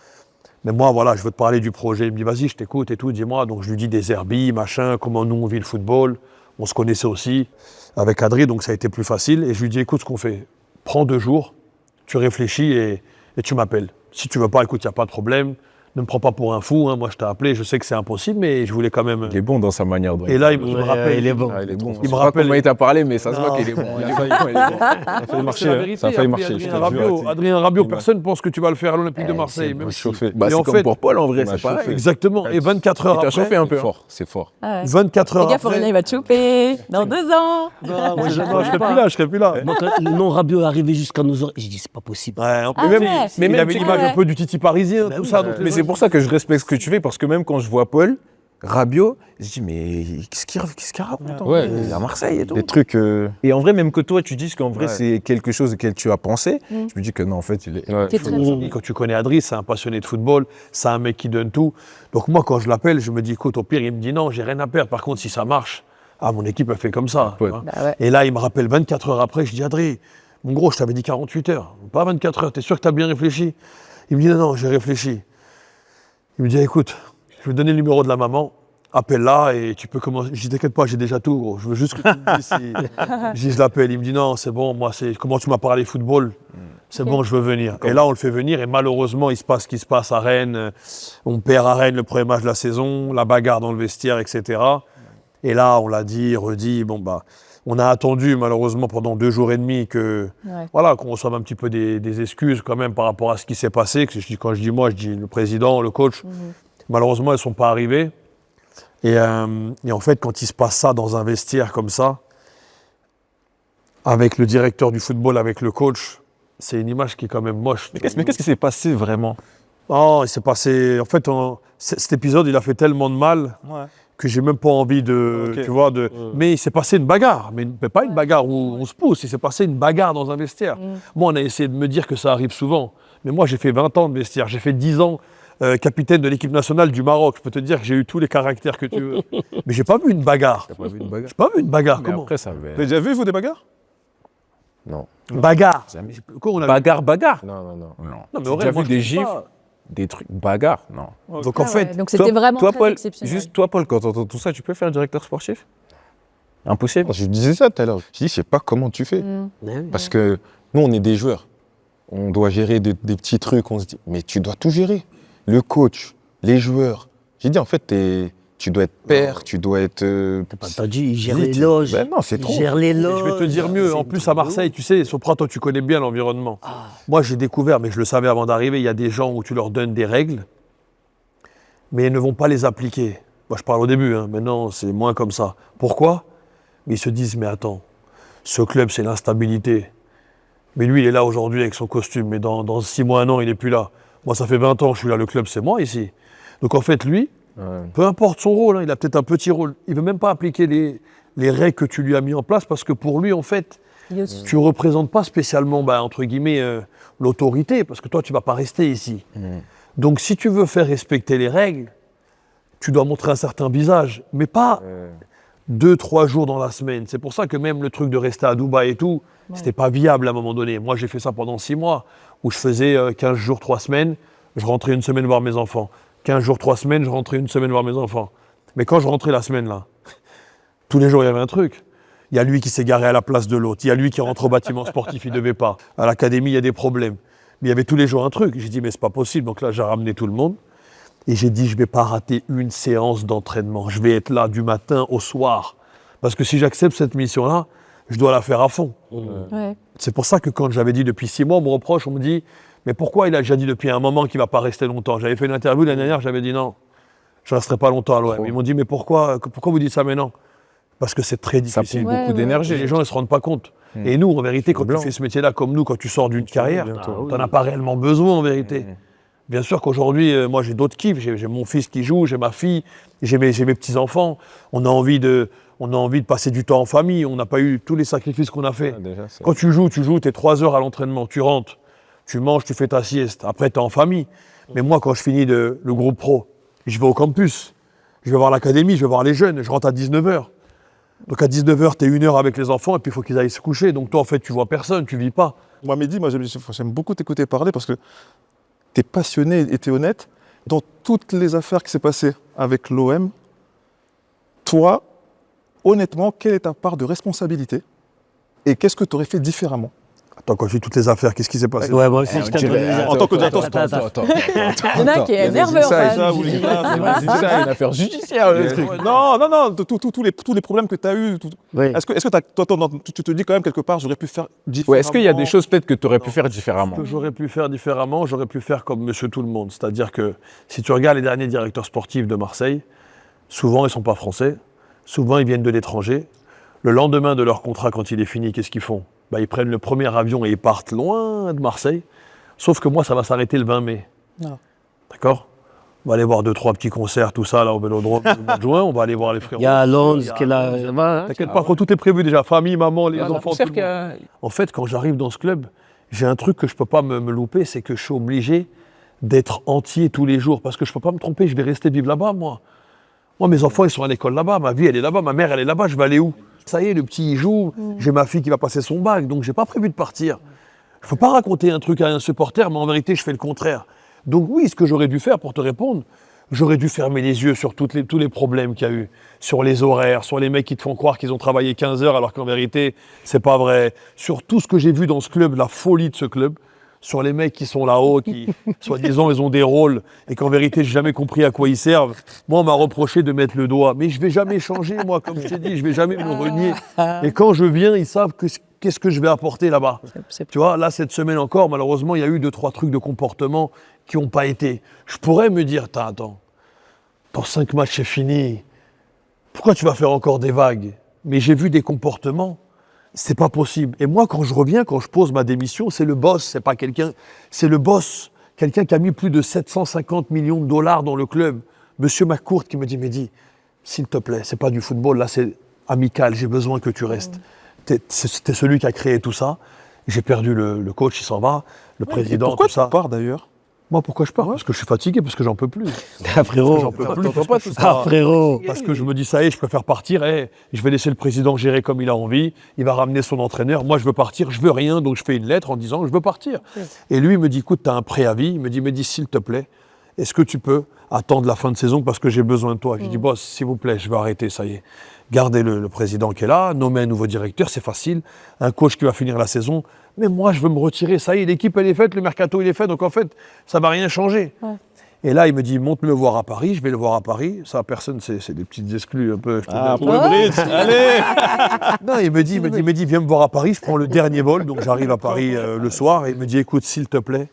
Mais moi, voilà, je veux te parler du projet. Il me dit, vas-y, je t'écoute et tout, dis-moi. Donc, je lui dis des herbies, machin, comment nous, on vit le football. On se connaissait aussi avec Adrien, donc ça a été plus facile. Et je lui dis, écoute, ce qu'on fait, prends 2 jours, tu réfléchis et tu m'appelles. Si tu veux pas, écoute, il n'y a pas de problème. Ne me prends pas pour un fou. Hein. Moi, je t'ai appelé, je sais que c'est impossible, mais je voulais quand même... Il est bon dans sa manière de... Et là, il me rappelle... il est bon. Ah, il est bon. Il me Je sais pas rappelle- comment il t'a parlé, mais ça se voit Non. qu'il est bon. Il est bon, il est bon. Ça a failli marcher. Hein. Ça a failli marcher. je te jure. Adrien Rabiot, personne ne pense que tu vas le faire à l'Olympique de Marseille. Il Même m'a si- chauffé. Bah, Et c'est en comme fait- pour Paul, en vrai, Il m'a c'est pareil. chauffé. Exactement. Et 24 heures Il t'a après... chauffé un peu. C'est fort, c'est fort. Ah ouais. 24 heures Les gars, après... Florian, il va te choper dans 2 ans. Non, je serai plus là. Moi, quand le nom Rabiot est arrivé jusqu'à nos oreilles, j'ai dit, c'est pas possible. Ouais, Ah même, ouais. mais il même, avait tu sais, l'image ouais. un peu du Titi parisien, tout ça. Donc Mais c'est pour ça que je respecte ce que tu fais, parce que même quand je vois Paul, Rabiot, je dis, mais qu'est-ce qu'il raconte en Ouais. vrai Il est à Marseille et tout. Des trucs. Et en vrai, même que toi, tu dises qu'en vrai, Ouais. c'est quelque chose auquel tu as pensé, je me dis que non, en fait, il est... Ouais. T'es très fort. Quand tu connais Adrien, c'est un passionné de football, c'est un mec qui donne tout. Donc moi, quand je l'appelle, je me dis, écoute, au pire, il me dit non, j'ai rien à perdre. Par contre, si ça marche, Ah, mon équipe a fait comme ça. Ouais. Tu vois. Bah ouais. Et là, il me rappelle 24 heures après, je dis, Adrien, mon gros, je t'avais dit 48 heures, pas 24 heures, t'es sûr que t'as bien réfléchi? Il me dit, non, j'ai réfléchi. Il me dit, écoute, je vais te donner le numéro de la maman, appelle-la et tu peux commencer. Je dis, t'inquiète pas, j'ai déjà tout, gros. Je veux juste que tu me dises si. Je dis, je l'appelle. Il me dit, non, c'est bon, moi, c'est comment tu m'as parlé football. C'est bon, je veux venir. Et là, on le fait venir et malheureusement, il se passe ce qui se passe à Rennes. On perd à Rennes le premier match de la saison, la bagarre dans le vestiaire, etc. Et là, on l'a dit, redit, bon, bah, on a attendu malheureusement pendant 2 jours et demi que, Ouais. voilà, qu'on reçoive un petit peu des excuses quand même par rapport à ce qui s'est passé. Quand je dis moi, je dis le président, le coach. Malheureusement, elles ne sont pas arrivées. Et en fait, quand il se passe ça dans un vestiaire comme ça, avec le directeur du football, avec le coach, c'est une image qui est quand même moche. Mais qu'est-ce qui s'est passé vraiment? Oh, il s'est passé. En fait, cet épisode, il a fait tellement de mal que j'ai même pas envie de. Ok. Tu vois, mais il s'est passé une bagarre. Mais pas une bagarre où on se pousse. Il s'est passé une bagarre dans un vestiaire. Moi, on a essayé de me dire que ça arrive souvent. Mais moi, j'ai fait 20 ans de vestiaire. J'ai fait 10 ans capitaine de l'équipe nationale du Maroc. Je peux te dire que j'ai eu tous les caractères que tu veux. Mais j'ai pas vu une bagarre. T'as pas vu une bagarre? J'ai pas vu une bagarre. Mais Comment après, ça Vous avez avait... déjà vu, vous, des bagarres? Non. Bagarre. Jamais. Quoi, on a vu Bagarre. Non, non, non. Non. Non, mais J'ai Aurélien, déjà moi, vu je des trouve gifs, pas. des trucs, bagarre, non. Donc en Ah fait, ouais, donc c'était vraiment toi, très Paul, exceptionnel. juste toi, Paul, quand t'entends tout ça, tu peux faire directeur sportif? Impossible. Je disais ça tout à l'heure. Je dis, je sais pas comment tu fais. Ouais. Parce que nous, on est des joueurs. On doit gérer des petits trucs. On se dit, mais tu dois tout gérer. Le coach, les joueurs. J'ai dit, en fait, tu dois être père, tu dois être. T'as dit, il gère Dis- les loges. Ben non, c'est Il trop. gère les Et loges. je vais te dire mieux, C'est en plus à Marseille, tu sais, Sopra, toi tu connais bien l'environnement. Moi j'ai découvert, mais je le savais avant d'arriver, il y a des gens où tu leur donnes des règles, mais ils ne vont pas les appliquer. Moi je parle au début, hein, maintenant c'est moins comme ça. Pourquoi? Mais ils se disent, mais attends, ce club c'est l'instabilité. Mais lui il est là aujourd'hui avec son costume, mais dans 6 mois, 1 an il n'est plus là. Moi ça fait 20 ans que je suis là, le club c'est moi ici. Donc en fait lui, Ouais. peu importe son rôle, hein, il a peut-être un petit rôle, il ne veut même pas appliquer les règles que tu lui as mis en place parce que pour lui en fait, Il est au-dessus. tu ne représentes pas spécialement, entre guillemets, l'autorité, parce que toi, tu ne vas pas rester ici. Donc, si tu veux faire respecter les règles, tu dois montrer un certain visage, mais pas 2-3 jours dans la semaine. C'est pour ça que même le truc de rester à Dubaï et tout, c'était pas viable à un moment donné. Moi, j'ai fait ça pendant 6 mois, où je faisais 15 jours, 3 semaines, je rentrais 1 semaine voir mes enfants. 15 jours, 3 semaines, je rentrais 1 semaine voir mes enfants. Mais quand je rentrais la semaine, là, tous les jours, il y avait un truc. Il y a lui qui s'est garé à la place de l'autre. Il y a lui qui rentre au bâtiment sportif, il ne devait pas. À l'académie, il y a des problèmes. Mais il y avait tous les jours un truc. J'ai dit, mais c'est pas possible. Donc là, j'ai ramené tout le monde. Et j'ai dit, je ne vais pas rater une séance d'entraînement. Je vais être là du matin au soir. Parce que si j'accepte cette mission-là, je dois la faire à fond. Ouais. C'est pour ça que quand j'avais dit depuis 6 mois, on me reproche, on me dit, mais pourquoi il a déjà dit depuis un moment qu'il ne va pas rester longtemps? J'avais fait une interview l'année dernière, j'avais dit non, je ne resterai pas longtemps à l'OM. Ils m'ont dit, mais pourquoi vous dites ça maintenant? Parce que c'est très Ça difficile. prend Ouais, beaucoup ouais. d'énergie. Les gens ne se rendent pas compte. Et nous, en vérité, quand tu fais ce métier-là, comme nous, quand tu sors d'une carrière, tu n'en as pas réellement besoin, en vérité. Bien sûr qu'aujourd'hui, moi, j'ai d'autres kiffs. J'ai mon fils qui joue, j'ai ma fille, j'ai mes petits-enfants. On a envie de passer du temps en famille. On n'a pas eu tous les sacrifices qu'on a fait. Déjà, c'est- Quand tu joues, tu es 3 heures à l'entraînement, tu rentres, tu manges, tu fais ta sieste. Après, tu es en famille. Mais moi, quand je finis le groupe pro, je vais au campus, je vais voir l'académie, je vais voir les jeunes, je rentre à 19h. Donc à 19h, tu es 1 heure avec les enfants et puis il faut qu'ils aillent se coucher. Donc toi, en fait, tu vois personne, tu vis pas. Moi, Mehdi, j'aime beaucoup t'écouter parler parce que tu es passionné et tu es honnête. Dans toutes les affaires qui s'est passées avec l'OM, toi, honnêtement, quelle est ta part de responsabilité et qu'est-ce que tu aurais fait différemment? Attends, quand je dis toutes les affaires, qu'est-ce qui s'est passé? Ouais, moi aussi, je En tant que directeur Attends. Il y en a qui est nerveux en ça, face. ça, vous les gars, C'est ça, une affaire judiciaire, le truc. Non, tous les problèmes que tu as eus. Oui. Est-ce que toi, tu te dis quand même quelque part, j'aurais pu faire différemment? Ouais, est-ce qu'il y a des choses peut-être que tu aurais pu faire différemment? Ce que j'aurais pu faire différemment, j'aurais pu faire comme Monsieur Tout-le-Monde. C'est-à-dire que si tu regardes les derniers directeurs sportifs de Marseille, souvent ils ne sont pas français, souvent ils viennent de l'étranger. Le lendemain de leur contrat, quand il est fini, qu'est-ce qu'ils font? Ils prennent le premier avion et ils partent loin de Marseille. Sauf que moi, ça va s'arrêter le 20 mai. D'accord? On va aller voir 2-3 petits concerts, tout ça, là, au Vélodrome, au mois de juin. On va aller voir les frérots. Il y a Alonso Il y a- qui est là. Ça va, hein? T'inquiète pas, tout est prévu déjà. Famille, maman, les enfants, tout le monde. que... En fait, quand j'arrive dans ce club, j'ai un truc que je ne peux pas me louper, c'est que je suis obligé d'être entier tous les jours. Parce que je ne peux pas me tromper, je vais rester vivre là-bas, moi. Moi, mes enfants, ils sont à l'école là-bas, ma vie, elle est là-bas, ma mère, elle est là-bas, je vais aller où? Ça y est, le petit, il joue, j'ai ma fille qui va passer son bac, donc j'ai pas prévu de partir. Je peux pas raconter un truc à un supporter, mais en vérité, je fais le contraire. Donc oui, ce que j'aurais dû faire pour te répondre, j'aurais dû fermer les yeux sur tous les problèmes qu'il y a eu, sur les horaires, sur les mecs qui te font croire qu'ils ont travaillé 15 heures alors qu'en vérité, c'est pas vrai, sur tout ce que j'ai vu dans ce club, la folie de ce club, sur les mecs qui sont là-haut, qui, soi-disant, ils ont des rôles et qu'en vérité, j'ai jamais compris à quoi ils servent. Moi, on m'a reproché de mettre le doigt, mais je vais jamais changer, moi, comme je t'ai dit, je vais jamais me renier. Et quand je viens, ils savent qu'est-ce que je vais apporter là-bas. Tu vois, là, cette semaine encore, malheureusement, il y a eu 2-3 trucs de comportement qui n'ont pas été. Je pourrais me dire, attends, dans 5 matchs, c'est fini. Pourquoi tu vas faire encore des vagues? Mais j'ai vu des comportements, c'est pas possible. Et moi, quand je reviens, quand je pose ma démission, c'est le boss, c'est pas quelqu'un, c'est le boss. Quelqu'un qui a mis plus de 750 millions de dollars dans le club. Monsieur McCourt qui me dit, Mehdi, s'il te plaît, c'est pas du football, là c'est amical, j'ai besoin que tu restes. C'était celui qui a créé tout ça. J'ai perdu le coach, il s'en va, le président, pourquoi tout ça. tu pars d'ailleurs? Moi, pourquoi je pars? Parce que je suis fatigué, parce que j'en peux plus. Ah frérot, J'en peux plus. T'entends pas tout ça? ah frérot. Parce que je me dis, ça y est, je préfère partir, je vais laisser le président gérer comme il a envie, il va ramener son entraîneur, moi je veux partir, je veux rien, donc je fais une lettre en disant que je veux partir. Et lui, il me dit, écoute, tu as un préavis, il me dit, s'il te plaît, est-ce que tu peux attendre la fin de saison parce que j'ai besoin de toi? Je dis, boss, s'il vous plaît, je vais arrêter, ça y est. Gardez le président qui est là, nommer un nouveau directeur, c'est facile, un coach qui va finir la saison, mais moi je veux me retirer, ça y est, l'équipe elle est faite, le mercato il est fait, donc en fait, ça va rien changer. Ouais. Et là, il me dit, monte me voir à Paris, je vais le voir à Paris. Ça, personne, c'est des petites exclus un peu. Pour le bridge, allez. Non, il me dit, viens me voir à Paris, je prends le dernier vol, donc j'arrive à Paris le soir, et il me dit, écoute, s'il te plaît,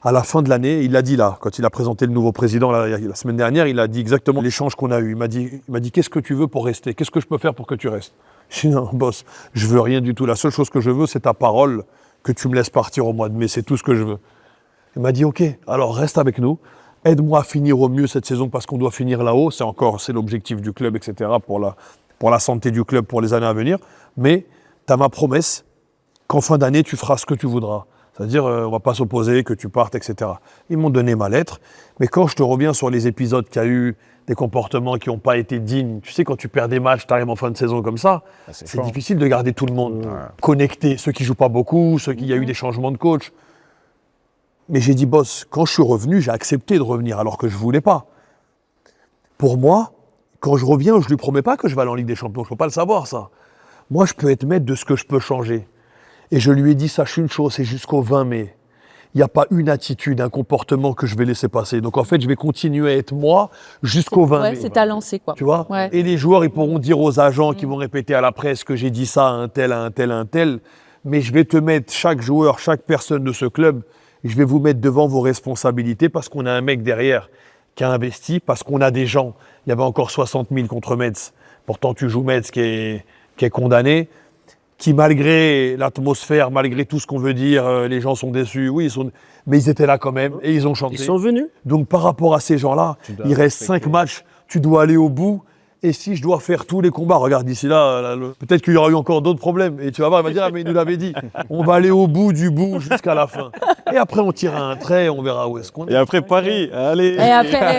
à la fin de l'année, il l'a dit là, quand il a présenté le nouveau président la semaine dernière, il a dit exactement l'échange qu'on a eu. Il m'a dit, qu'est-ce que tu veux pour rester? Qu'est-ce que je peux faire pour que tu restes? Je dis, non, boss, je veux rien du tout. La seule chose que je veux, c'est ta parole, que tu me laisses partir au mois de mai, c'est tout ce que je veux. Il m'a dit, ok, alors reste avec nous, aide-moi à finir au mieux cette saison parce qu'on doit finir là-haut, c'est l'objectif du club, etc., pour la santé du club pour les années à venir, mais tu as ma promesse qu'en fin d'année, tu feras ce que tu voudras. C'est-à-dire, on ne va pas s'opposer, que tu partes, etc. Ils m'ont donné ma lettre, mais quand je te reviens sur les épisodes qu'il y a eu, des comportements qui n'ont pas été dignes, tu sais, quand tu perds des matchs, tu arrives en fin de saison comme ça, c'est difficile de garder tout le monde connecté, ceux qui ne jouent pas beaucoup, ceux qui y a eu des changements de coach. Mais j'ai dit, boss, quand je suis revenu, j'ai accepté de revenir alors que je ne voulais pas. Pour moi, quand je reviens, je ne lui promets pas que je vais aller en Ligue des Champions, je ne peux pas le savoir ça. Moi, je peux être maître de ce que je peux changer. Et je lui ai dit, sache une chose, c'est jusqu'au 20 mai. Il n'y a pas une attitude, un comportement que je vais laisser passer. Donc en fait, je vais continuer à être moi jusqu'au 20 mai. Ouais, c'est à lancer, quoi. Tu vois? Ouais. Et les joueurs, ils pourront dire aux agents qui vont répéter à la presse que j'ai dit ça à un tel, à un tel, à un tel. Mais je vais te mettre chaque joueur, chaque personne de ce club, je vais vous mettre devant vos responsabilités parce qu'on a un mec derrière qui a investi, parce qu'on a des gens. Il y avait encore 60 000 contre Metz. Pourtant, tu joues Metz qui est condamné. Qui, malgré l'atmosphère, malgré tout ce qu'on veut dire, les gens sont déçus, oui, mais ils étaient là quand même et ils ont chanté. Ils sont venus. Donc par rapport à ces gens-là, il reste 5 matchs, tu dois aller au bout. Et si je dois faire tous les combats, regarde d'ici là, peut-être qu'il y aura eu encore d'autres problèmes. Et tu vas voir, il va dire, ah mais il nous l'avait dit. On va aller au bout du bout jusqu'à la fin. Et après, on tirera un trait et on verra où est-ce qu'on est. Et après Paris, allez. Et après,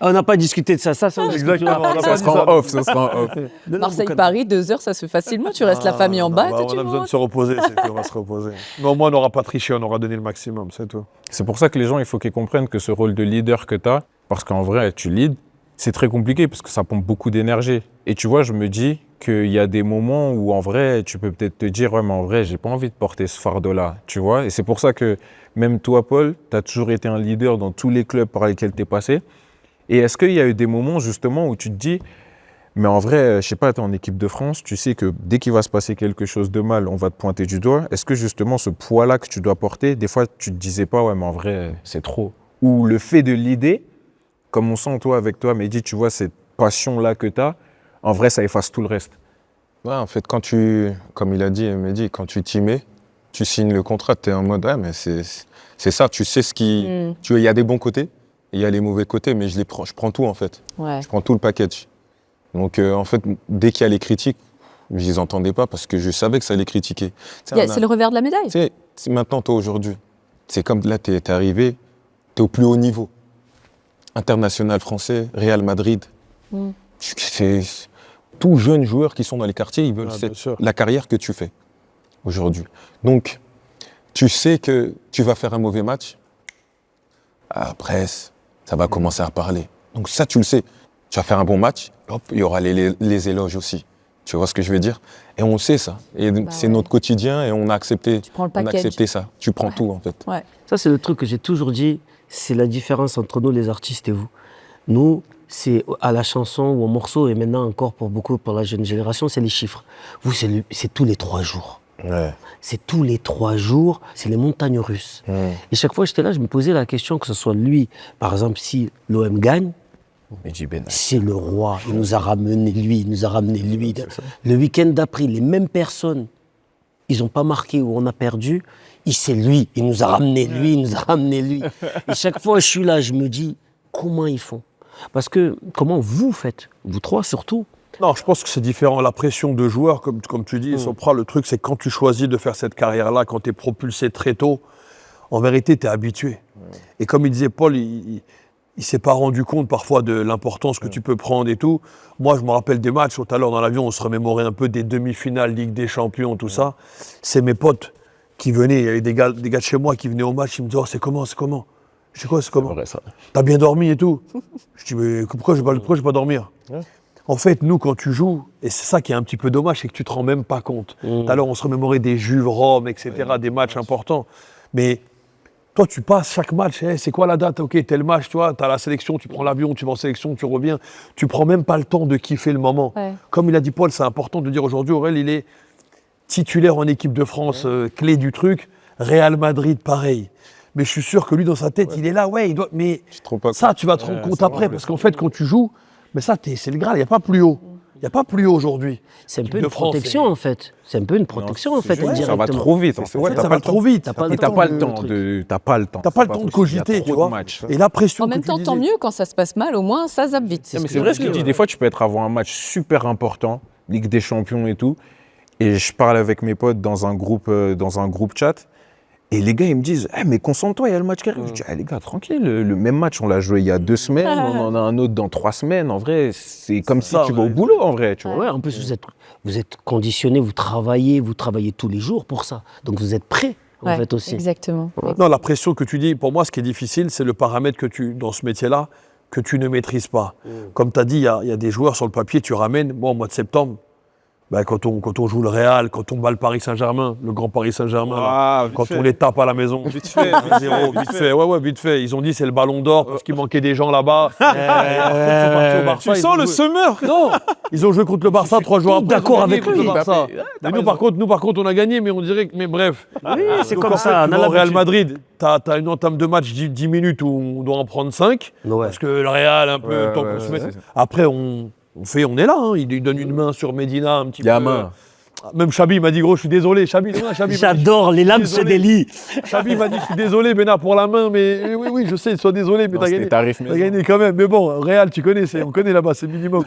On n'a pas discuté de ça. Ça Exactement. Ça sera en off, ça sera en off. Marseille-Paris, 2 heures, ça se fait facilement. Tu restes la famille en bas, on tu a besoin vois. de se reposer, c'est tout, on va se reposer. Mais au moins, on n'aura pas triché, on aura donné le maximum, c'est tout. C'est pour ça que les gens, il faut qu'ils comprennent que ce rôle de leader que tu as, parce qu'en vrai, tu leads, c'est très compliqué parce que ça pompe beaucoup d'énergie. Et tu vois, je me dis qu'il y a des moments où en vrai, tu peux peut-être te dire, ouais, mais en vrai, j'ai pas envie de porter ce fardeau-là, tu vois. Et c'est pour ça que même toi, Paul, tu as toujours été un leader dans tous les clubs par lesquels tu es passé. Et est-ce qu'il y a eu des moments justement où tu te dis, mais en vrai, je sais pas, tu es en équipe de France, tu sais que dès qu'il va se passer quelque chose de mal, on va te pointer du doigt. Est-ce que justement ce poids-là que tu dois porter, des fois tu te disais pas, ouais, mais en vrai, c'est trop. Ou le fait de leader, comme on sent toi avec toi, Mehdi, tu vois, cette passion-là que tu as, en vrai, ça efface tout le reste. Ouais, en fait, comme il a dit, Mehdi, quand tu t'y mets, tu signes le contrat, tu es en mode, ouais, mais c'est ça, tu sais ce qui... Tu vois, il y a des bons côtés, et il y a les mauvais côtés, mais je prends tout, en fait. Ouais. Je prends tout le package. Donc, en fait, dès qu'il y a les critiques, je les entendais pas parce que je savais que ça allait critiquer. C'est le revers de la médaille. Tu sais, maintenant, toi, aujourd'hui, c'est comme là, tu es arrivé, tu es au plus haut niveau. international français, Real Madrid. C'est tous jeunes joueurs qui sont dans les quartiers, ils veulent bien sûr. la carrière que tu fais aujourd'hui. Donc, tu sais que tu vas faire un mauvais match, après, ça va commencer à parler. Donc ça, tu le sais. Tu vas faire un bon match, hop, il y aura les éloges aussi. Tu vois ce que je veux dire? Et on sait ça. Et c'est notre quotidien et on a accepté, prends le on a package. accepté ça. Tu prends tout, en fait. Ouais. Ça, c'est le truc que j'ai toujours dit, c'est la différence entre nous, les artistes, et vous. Nous, c'est à la chanson ou au morceau, et maintenant encore pour beaucoup, pour la jeune génération, c'est les chiffres. Vous, c'est tous les 3 jours. Ouais. C'est tous les 3 jours, c'est les montagnes russes. Et chaque fois que j'étais là, je me posais la question, que ce soit lui, par exemple, si l'OM gagne, c'est le roi, il nous a ramené lui, il nous a ramené lui. Le week-end d'après, les mêmes personnes, ils n'ont pas marqué ou on a perdu, c'est lui, il nous a ramené lui, il nous a ramené lui. Et chaque fois je suis là, je me dis, comment ils font? Parce que, comment vous faites? Vous trois surtout. Non, je pense que c'est différent. La pression de joueur, comme tu dis, Sopra, le truc, c'est que quand tu choisis de faire cette carrière-là, quand tu es propulsé très tôt, en vérité, tu es habitué. Et comme il disait Paul, il s'est pas rendu compte parfois de l'importance que tu peux prendre et tout. Moi, je me rappelle des matchs, tout à l'heure dans l'avion, on se remémorait un peu des demi-finales, Ligue des Champions, tout ça. C'est mes potes qui venaient, il y avait des gars de chez moi qui venaient au match, ils me disaient, oh, c'est comment? Je dis quoi, c'est comment? T'as bien dormi et tout? Je dis, mais pourquoi je vais pas dormir? En fait, nous, quand tu joues, et c'est ça qui est un petit peu dommage, c'est que tu te rends même pas compte. Tout à l'heure, on se remémorait des Juves, Rome, etc., des matchs importants. Mais toi, tu passes chaque match, c'est quoi la date? Ok, tel match, tu vois, t'as la sélection, tu prends l'avion, tu vas en sélection, tu reviens. Tu prends même pas le temps de kiffer le moment. Ouais. Comme il a dit Paul, c'est important de dire aujourd'hui, Aurel, il est titulaire en équipe de France, clé du truc. Real Madrid, pareil. Mais je suis sûr que lui, dans sa tête, il est là, il doit. Mais ça, tu vas te rendre compte après, parce qu'en fait, quand tu joues, mais ça, c'est le Graal, il n'y a pas plus haut. Il n'y a pas plus haut aujourd'hui. C'est un peu une protection, en fait. C'est un peu une protection, en fait, indirectement. Ça va trop vite. Ça va trop vite. T'as pas Et t'as pas le temps de cogiter, tu vois. Et la pression. En même temps, tant mieux, quand ça se passe mal, au moins, ça zappe vite. Mais c'est vrai ce qu'il dit. Des fois, tu peux être avant un match super important, Ligue des Champions et tout. Et je parle avec mes potes dans un groupe chat. Et les gars, ils me disent, mais concentre-toi, il y a le match qui arrive. Je dis, les gars, tranquille, le même match, on l'a joué il y a 2 semaines, on en a un autre dans 3 semaines. En vrai, c'est comme si tu vas au boulot, en vrai, tu vois. Ouais, en plus, vous êtes conditionné, vous travaillez tous les jours pour ça. Donc, vous êtes prêt, en fait, aussi. Exactement. Non, la pression que tu dis, pour moi, ce qui est difficile, c'est le paramètre dans ce métier-là, que tu ne maîtrises pas. Comme tu as dit, il y a des joueurs sur le papier, tu ramènes, moi, au mois de septembre, quand on joue le Real, quand on bat le Paris Saint-Germain, le grand Paris Saint-Germain, quand on les tape à la maison. Vite fait. 1-0, vite fait. Ouais, vite fait. Ils ont dit c'est le ballon d'or parce qu'il manquait des gens là-bas. Ils sont partis au Barça, Tu sens le semeur? Non, ils ont joué contre le Barça 3 jours après. d'accord avec contre lui. le Barça. Mais nous, par contre, on a gagné, mais on dirait que. Mais bref. Oui, c'est Donc, comme en fait, ça. tu vas au Real Madrid, t'as une entame de match 10 minutes où on doit en prendre 5. Ouais. Parce que le Real, un peu, le temps qu'on se mette. Après, on est là. Il lui donne une main sur Medina un petit peu. Gamin. Même Chabi m'a dit, gros, je suis désolé. Chabi J'adore, les lames se délient. Chabi m'a dit, je suis désolé, Bénard, pour la main, mais oui, je sais, sois désolé, mais t'as gagné. T'as gagné quand même. Mais bon, Real, tu connais, on connaît là-bas, c'est minimum.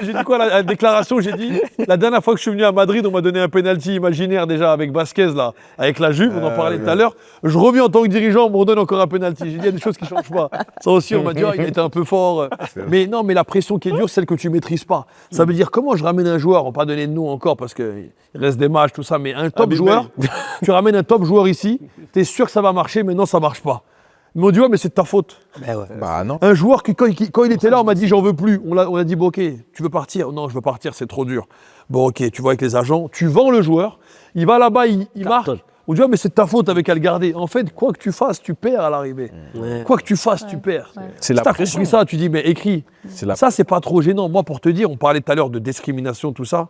J'ai dit quoi, la déclaration, j'ai dit, la dernière fois que je suis venu à Madrid, on m'a donné un penalty imaginaire déjà avec Vasquez, là, avec la Juve, on en parlait tout à l'heure. Je reviens en tant que dirigeant, on me redonne encore un penalty. J'ai dit, il y a des choses qui ne changent pas. Ça aussi, on m'a dit, il était un peu fort. Mais non, mais la pression qui est dure, celle que tu maîtrises pas. Ça veut dire, comment je ramène un joueur, on va pas donner de nom encore, parce qu'il reste des matchs, tout ça, mais un top joueur, tu ramènes un top joueur ici, tu es sûr que ça va marcher, mais non, ça marche pas. Ils m'ont dit, mais c'est de ta faute. Bah non. Un joueur qui, quand il était là, on m'a dit, j'en veux plus. On a dit, bon, ok, tu veux partir? Non, je veux partir, c'est trop dur. Bon, ok, tu vois avec les agents, tu vends le joueur, il va là-bas, il marque. On dit, mais c'est de ta faute avec à le garder. En fait, quoi que tu fasses, tu perds à l'arrivée. Quoi que tu fasses, tu perds. C'est la si t'as pression. compris ça, tu dis, mais écris. Ça, c'est pas trop gênant. Moi, pour te dire, on parlait tout à l'heure de discrimination, tout ça.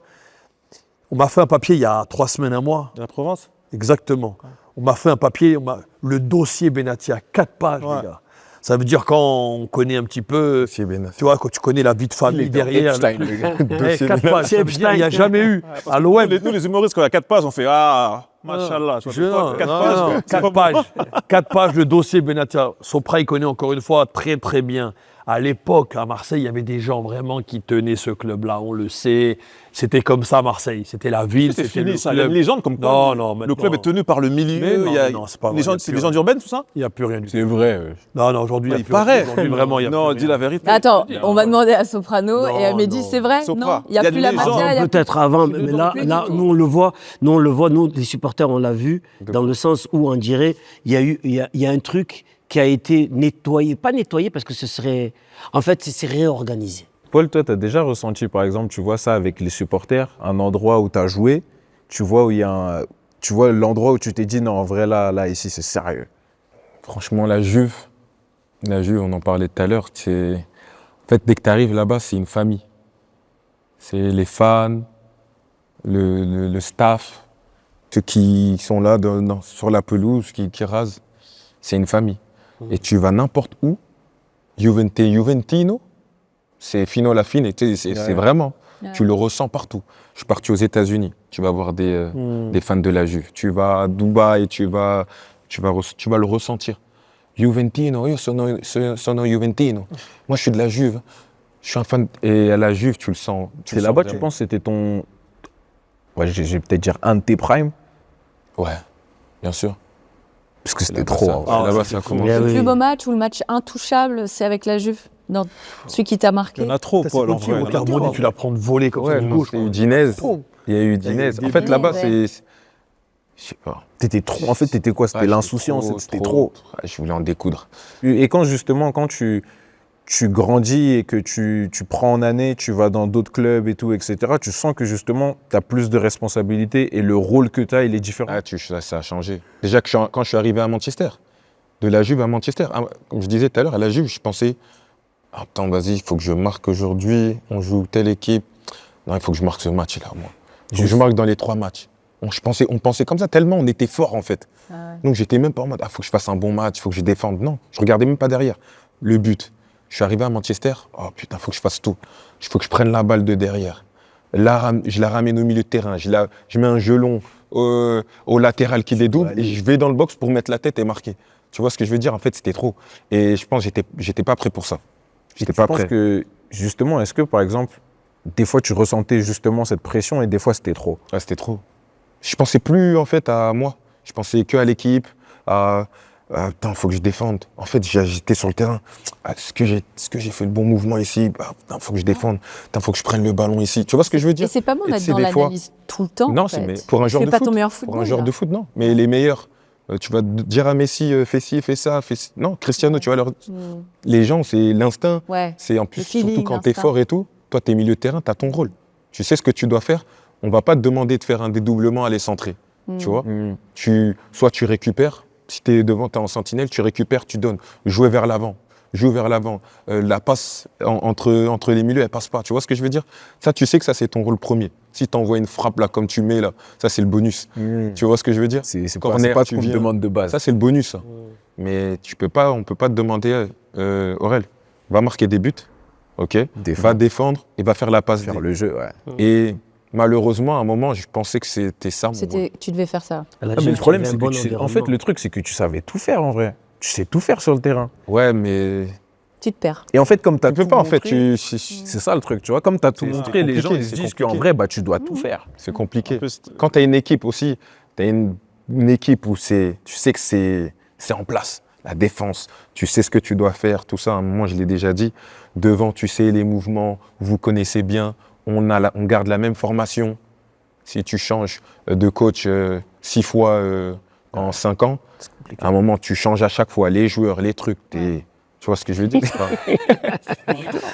On m'a fait un papier il y a 3 semaines, un mois. De la Provence? Exactement. On m'a fait un papier, le dossier Benatia, 4 pages, les gars. Ça veut dire quand on connaît un petit peu, tu vois, quand tu connais la vie de famille derrière. 4 pages, ça veut dire, il n'y a jamais eu. À l'OM. Nous, les humoristes, quand il y a 4 pages, on fait machallah. 4 pages. 4 pages, le dossier Benatia. Sopra, il connaît encore une fois très très bien. À l'époque, à Marseille, il y avait des gens vraiment qui tenaient ce club-là, on le sait. C'était comme ça, Marseille. C'était la ville, C'est c'était fini, le ça. Il y a club. une légende comme quoi. Non, non, Le maintenant- club est tenu par le milieu. Mais non, il y a, mais non, c'est pas vrai, il y a c'est plus légende urbaine, tout ça? Il n'y a plus rien du tout. C'est vrai. Non, non, aujourd'hui, il n'y a Il plus paraît. Aujourd'hui, vraiment, il y a Non, plus dis rien. la vérité. Attends, Non, on va demander à Soprano non, et à Mehdi, non. c'est vrai? Sopra, Non, il n'y a plus des la légendes. mafia. il y a Peut-être avant, plus mais de- là, plus là du tout. nous on le voit, nous les supporters on l'a vu, dans le sens où on dirait il y a un truc qui a été nettoyé, pas nettoyé parce que ce serait, en fait c'est réorganisé. Paul, toi, tu as déjà ressenti, par exemple, tu vois ça avec les supporters, un endroit où tu as joué, tu vois où il y a tu vois l'endroit où tu t'es dit, non, en vrai, là, ici, c'est sérieux. Franchement, la Juve, on en parlait tout à l'heure, en fait, dès que tu arrives là-bas, c'est une famille. C'est les fans, le staff, ceux qui sont là sur la pelouse, qui rasent. C'est une famille. Et tu vas n'importe où, Juventino, c'est fino la fine, et c'est vraiment, tu le ressens partout. Je suis parti aux États-Unis, tu vas voir des fans de la Juve. Tu vas à Dubaï, tu vas le ressentir. Juventino, io sono Juventino. Moi, je suis de la Juve. Je suis un fan. Et à la Juve, tu le sens. C'est là-bas, tu penses que c'était ton. Ouais, je vais peut-être dire un de tes primes, Ouais, bien sûr. parce que c'était Là-bas, trop. ça- hein. là-bas, ça a commencé. Ah Le oui. plus beau match ou le match intouchable, c'est avec la Juve, dans celui qui t'a marqué. Il y en a trop, C'est Paul, en contre qui, vrai. au Il y en a Clermont, trop. tu la prends de voler comme ça Ouais, de non, gauche. il y a eu Dinez. Boum. Il y a eu Dinez. En fait, là-bas, Ouais. Je sais pas. T'étais trop. En fait, t'étais quoi? C'était Ouais, l'insouciance, c'était trop. Ouais, je voulais en découdre. Et quand justement, quand tu grandis et que tu prends en année, tu vas dans d'autres clubs et tout, etc., tu sens que justement, tu as plus de responsabilités et le rôle que tu as, il est différent. Ah, ça a changé. Déjà, quand je suis arrivé à Manchester, de la Juve à Manchester, comme je disais tout à l'heure, à la Juve, je pensais, attends, vas-y, il faut que je marque aujourd'hui, on joue telle équipe. Non, il faut que je marque ce match-là, moi. Il faut que je marque dans les 3 matchs. On pensait comme ça, tellement on était fort, en fait. Ah ouais. Donc, j'étais même pas en mode, faut que je fasse un bon match, il faut que je défende. Non, je regardais même pas derrière. Le but. Je suis arrivé à Manchester, oh putain, faut que je fasse tout. Il faut que je prenne la balle de derrière. Là, je la ramène au milieu de terrain. Je mets un gelon au latéral qui les double et je vais dans le box pour mettre la tête et marquer. Tu vois ce que je veux dire? En fait, c'était trop. Et je pense que j'étais pas prêt pour ça. J'étais pas Je pense prêt. que, justement, est-ce que, par exemple, des fois, tu ressentais justement cette pression et des fois, c'était trop? Ouais, c'était trop. Je pensais plus, en fait, à moi. Je pensais que à l'équipe, putain, faut que je défende. En fait, j'étais sur le terrain. Est-ce que j'ai fait le bon mouvement ici? Putain, faut que je défende. Putain, faut que je prenne le ballon ici. Tu vois ce que je veux dire? Et c'est pas bon Et d'être c'est dans des fois- l'analyse tout le temps. Non, en fait. mais pour un joueur Tu de fais pas foot. ton meilleur Pour football. un joueur là. de foot, non. Mais les meilleurs, tu vas dire à Messi, fais ci, fais ça, fais ci. Non, Cristiano, tu vois, les gens, c'est l'instinct. Ouais. C'est en plus, Le feeling, surtout quand tu es l'instinct. fort et tout, toi, tu es milieu de terrain, tu as ton rôle. Tu sais ce que tu dois faire. On va pas te demander de faire un dédoublement à les centrer. Tu vois, soit tu récupères, si tu es devant, tu es en sentinelle, tu récupères, tu donnes. Jouer vers l'avant. Joue vers l'avant. La passe entre les milieux, elle passe pas. Tu vois ce que je veux dire? Ça, tu sais que ça, c'est ton rôle premier. Si tu envoies une frappe là, comme tu mets là, ça, c'est le bonus. Tu vois ce que je veux dire? C'est pas, Corner, c'est pas ce tu qu'on te viens. demande de base. Ça, c'est le bonus. Ça. Mais on peut pas te demander, Aurel, va marquer des buts, ok? Va défendre et va faire la passe. Faire le jeu, ouais. Et malheureusement, à un moment, je pensais que c'était ça mon rôle. Tu devais faire ça. À la Ah, mais Juve, le problème, il y avait c'est un que bon en fait, le truc, c'est que tu savais tout faire en vrai. Tu sais tout faire sur le terrain. Ouais, mais Tu te perds. Et en fait, comme tu as tu peux tout pas, en montré, fait. c'est ça le truc, tu vois. Comme tu as tout C'est montré, les gens, compliqué, ils se c'est disent qu'en compliqué. vrai, bah, tu dois tout faire. C'est compliqué. En plus, Quand tu as une équipe aussi, tu as une équipe où tu sais que c'est en place. La défense, tu sais ce que tu dois faire, tout ça. À un moment, je l'ai déjà dit. Devant, tu sais les mouvements, vous connaissez bien. On garde la même formation. Si tu changes de coach 6 fois en 5 ans, à un moment, tu changes à chaque fois les joueurs, les trucs. Tu vois ce que je veux dire?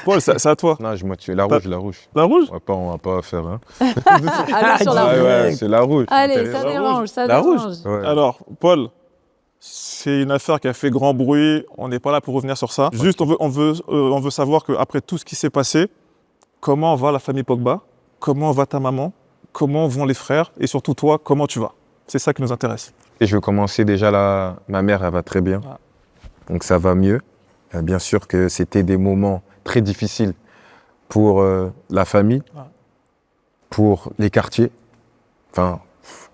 Paul, c'est à toi. Non, moi, tu es la rouge, la rouge. La rouge? On va pas faire. Hein. Allons sur la Ouais, rouge. ouais, c'est la rouge. Allez, Intéressant. ça dérange, ça La rouge. dérange. Ouais. Alors, Paul, c'est une affaire qui a fait grand bruit. On n'est pas là pour revenir sur ça. Juste, on veut savoir qu'après tout ce qui s'est passé, comment va la famille Pogba? Comment va ta maman? Comment vont les frères? Et surtout toi, comment tu vas? C'est ça qui nous intéresse. Et je vais commencer déjà là. Ma mère, elle va très bien. Ah. Donc ça va mieux. Bien sûr que c'était des moments très difficiles pour la famille, pour les quartiers, enfin,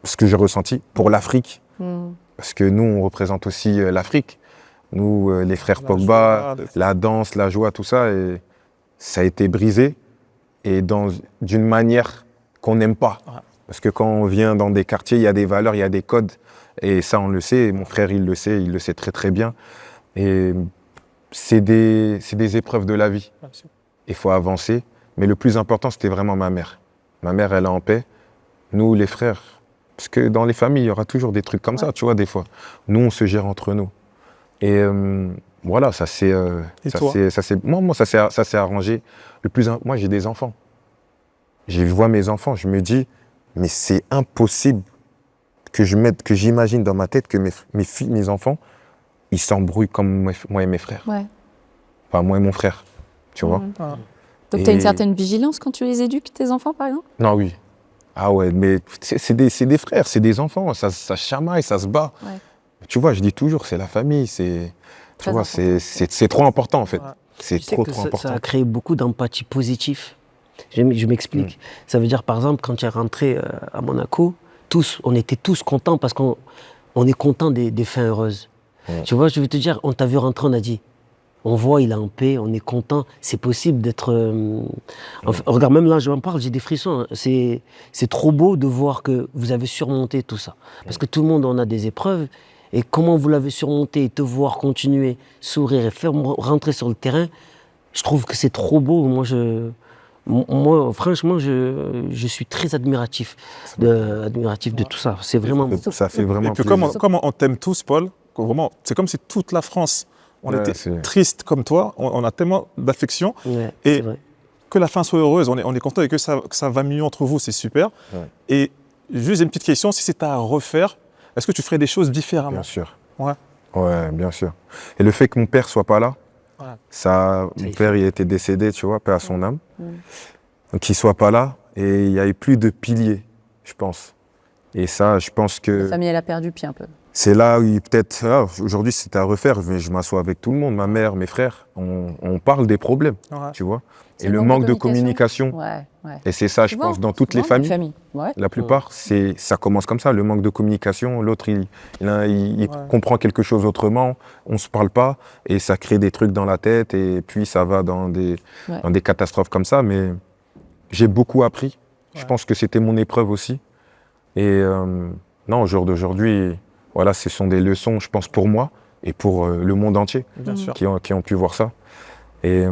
ce que j'ai ressenti, pour l'Afrique. Parce que nous, on représente aussi l'Afrique. Nous, les frères La Pogba, joie, la danse, la joie, tout ça, et ça a été brisé et d'une manière qu'on n'aime pas. Ouais. Parce que quand on vient dans des quartiers, il y a des valeurs, il y a des codes. Et ça, on le sait. Mon frère, il le sait très très bien. Et c'est des épreuves de la vie. Bien sûr. Il faut avancer. Mais le plus important, c'était vraiment ma mère. Ma mère, elle est en paix. Nous, les frères, parce que dans les familles, il y aura toujours des trucs comme ça, tu vois, des fois. Nous, on se gère entre nous. Et voilà, ça s'est arrangé. Moi, j'ai des enfants. Je vois mes enfants, je me dis, mais c'est impossible que j'imagine dans ma tête que mes enfants, ils s'embrouillent comme moi et mes frères. Ouais. Enfin, moi et mon frère, tu vois. Donc, tu as une certaine vigilance quand tu les éduques, tes enfants, par exemple? Non, oui. Ah ouais, mais c'est des frères, c'est des enfants, ça chamaille, ça se bat. Ouais. Tu vois, je dis toujours, c'est la famille, tu Très vois, important. c'est trop important en fait. Ouais. C'est Tu sais trop que important. ça a créé beaucoup d'empathie positive. Je m'explique. Ça veut dire, par exemple, quand tu es rentré à Monaco, on était tous contents parce qu'on est contents des fins heureuses. Tu vois, je veux te dire, on t'a vu rentrer, on a dit, on voit, il est en paix, on est content, c'est possible d'être... Enfin, regarde, même là, je m'en parle, j'ai des frissons. Hein. C'est trop beau de voir que vous avez surmonté tout ça. Parce que tout le monde, on a des épreuves. Et comment vous l'avez surmonté, et te voir continuer, sourire et faire rentrer sur le terrain, je trouve que c'est trop beau. Moi, franchement, je suis très admiratif de tout ça. C'est vraiment... Ça fait vraiment Et puis plaisir. comme on t'aime tous, Paul, vraiment, c'est comme si toute la France, on Ouais, était c'est- triste comme toi, on a tellement d'affection, Ouais, Et- c'est vrai. que la fin soit heureuse, on est content et que ça va mieux entre vous, c'est super. Ouais. Et juste une petite question, si c'était à refaire, est-ce que tu ferais des choses différemment? Bien sûr. Ouais. Ouais, bien sûr. Et le fait que mon père soit pas là, Ouais. mon père, il était décédé, tu vois, paix à son âme. Donc qu'il soit pas là, et il n'y a eu plus de piliers, je pense. Et ça, je pense La que famille, elle a perdu pied un peu. c'est là où peut-être, aujourd'hui c'était à refaire, mais je m'assois avec tout le monde, ma mère, mes frères, on parle des problèmes, Ouais. tu vois. C'est Et le manque de communication, Ouais, ouais. et c'est ça, je Souvent, pense, dans toutes les souvent, familles. Ouais. La plupart, ça commence comme ça, le manque de communication. L'autre, il comprend quelque chose autrement, on ne se parle pas, et ça crée des trucs dans la tête, et puis ça va dans des catastrophes comme ça. Mais j'ai beaucoup appris. Je pense que c'était mon épreuve aussi. Et non, au jour d'aujourd'hui, voilà, ce sont des leçons, je pense, pour moi et pour le monde entier Bien sûr. qui ont pu voir ça. Et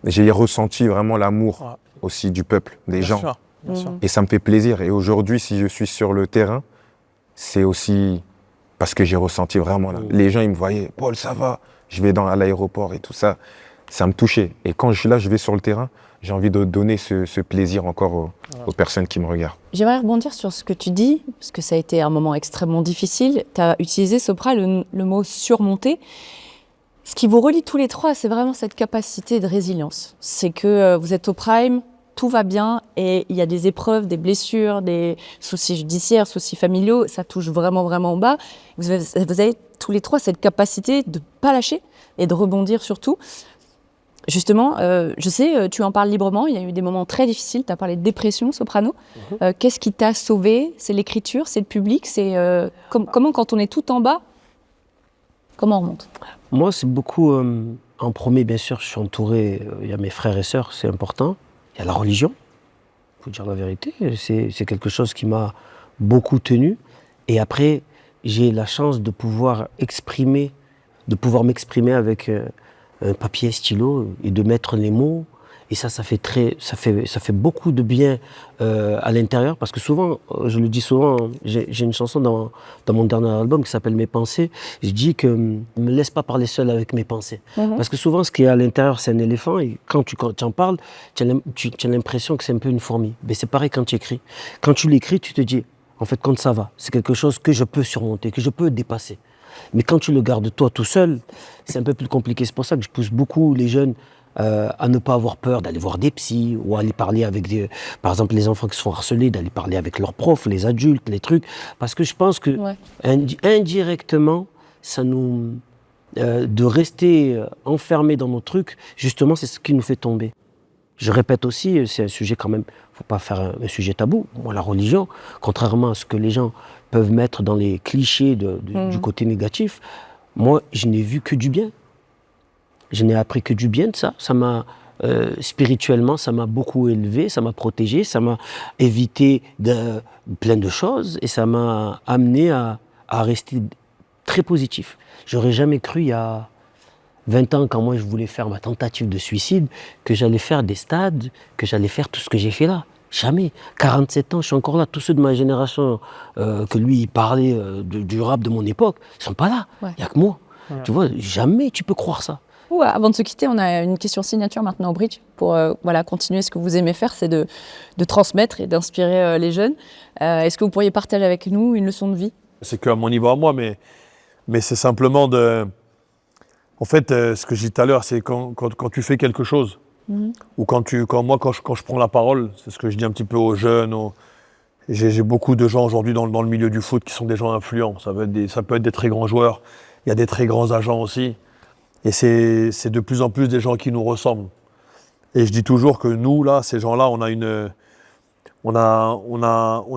j'ai ressenti vraiment l'amour aussi du peuple, des Bien gens. sûr, bien sûr. Et ça me fait plaisir. Et aujourd'hui, si je suis sur le terrain, c'est aussi parce que j'ai ressenti vraiment là. Les gens, ils me voyaient, Paul, ça va. Je vais à l'aéroport et tout ça. Ça me touchait. Et quand je suis là, je vais sur le terrain, j'ai envie de donner ce plaisir encore aux personnes qui me regardent. J'aimerais rebondir sur ce que tu dis, parce que ça a été un moment extrêmement difficile. Tu as utilisé, Sopra, le mot surmonter. Ce qui vous relie tous les trois, c'est vraiment cette capacité de résilience. C'est que vous êtes au prime, tout va bien, et il y a des épreuves, des blessures, des soucis judiciaires, soucis familiaux, ça touche vraiment, vraiment bas. Vous avez tous les trois cette capacité de ne pas lâcher et de rebondir sur tout. Justement, je sais, tu en parles librement, il y a eu des moments très difficiles, tu as parlé de dépression, Soprano. Qu'est-ce qui t'a sauvé? C'est l'écriture, c'est le public, c'est comment quand on est tout en bas, comment on remonte? Moi, c'est beaucoup, en premier, bien sûr, je suis entouré, il y a mes frères et sœurs, c'est important. Il y a la religion, il faut dire la vérité, c'est quelque chose qui m'a beaucoup tenu. Et après, j'ai la chance de pouvoir m'exprimer avec un papier, stylo, et de mettre les mots. Et ça fait beaucoup de bien à l'intérieur, parce que souvent, je le dis souvent, j'ai une chanson dans mon dernier album qui s'appelle Mes pensées. Je dis que ne me laisse pas parler seul avec mes pensées. Parce que souvent, ce qui est à l'intérieur, c'est un éléphant, et quand tu en parles, tu as l'impression que c'est un peu une fourmi. Mais c'est pareil quand tu écris. Quand tu l'écris, tu te dis, en fait, quand ça va, c'est quelque chose que je peux surmonter, que je peux dépasser. Mais quand tu le gardes toi tout seul, c'est un peu plus compliqué. C'est pour ça que je pousse beaucoup les jeunes à ne pas avoir peur d'aller voir des psys ou aller parler avec par exemple les enfants qui se font harceler, d'aller parler avec leurs profs, les adultes, les trucs. Parce que je pense que indirectement, ça nous... de rester enfermés dans nos trucs, justement, c'est ce qui nous fait tomber. Je répète aussi, c'est un sujet quand même, il ne faut pas faire un sujet tabou. Moi, la religion, contrairement à ce que les gens peuvent mettre dans les clichés du côté négatif, moi, je n'ai vu que du bien. Je n'ai appris que du bien de ça. Ça m'a, spirituellement, ça m'a beaucoup élevé, ça m'a protégé, ça m'a évité plein de choses et ça m'a amené à rester très positif. J'aurais jamais cru il y a 20 ans, quand moi je voulais faire ma tentative de suicide, que j'allais faire des stades, que j'allais faire tout ce que j'ai fait là. Jamais. 47 ans, je suis encore là. Tous ceux de ma génération que lui, il parlait du rap de mon époque, ils sont pas là. Il n'y a que moi. Tu vois, jamais tu peux croire ça. Avant de se quitter, on a une question signature maintenant au Bridge pour continuer ce que vous aimez faire, c'est de transmettre et d'inspirer les jeunes. Est-ce que vous pourriez partager avec nous une leçon de vie? C'est qu'à mon niveau à moi, mais c'est simplement de... En fait, ce que j'ai dit tout à l'heure, c'est quand tu fais quelque chose, ou quand je prends la parole, c'est ce que je dis un petit peu aux jeunes, j'ai beaucoup de gens aujourd'hui dans le milieu du foot qui sont des gens influents. Ça peut être des très grands joueurs, il y a des très grands agents aussi. Et c'est de plus en plus des gens qui nous ressemblent. Et je dis toujours que nous, là, ces gens-là, on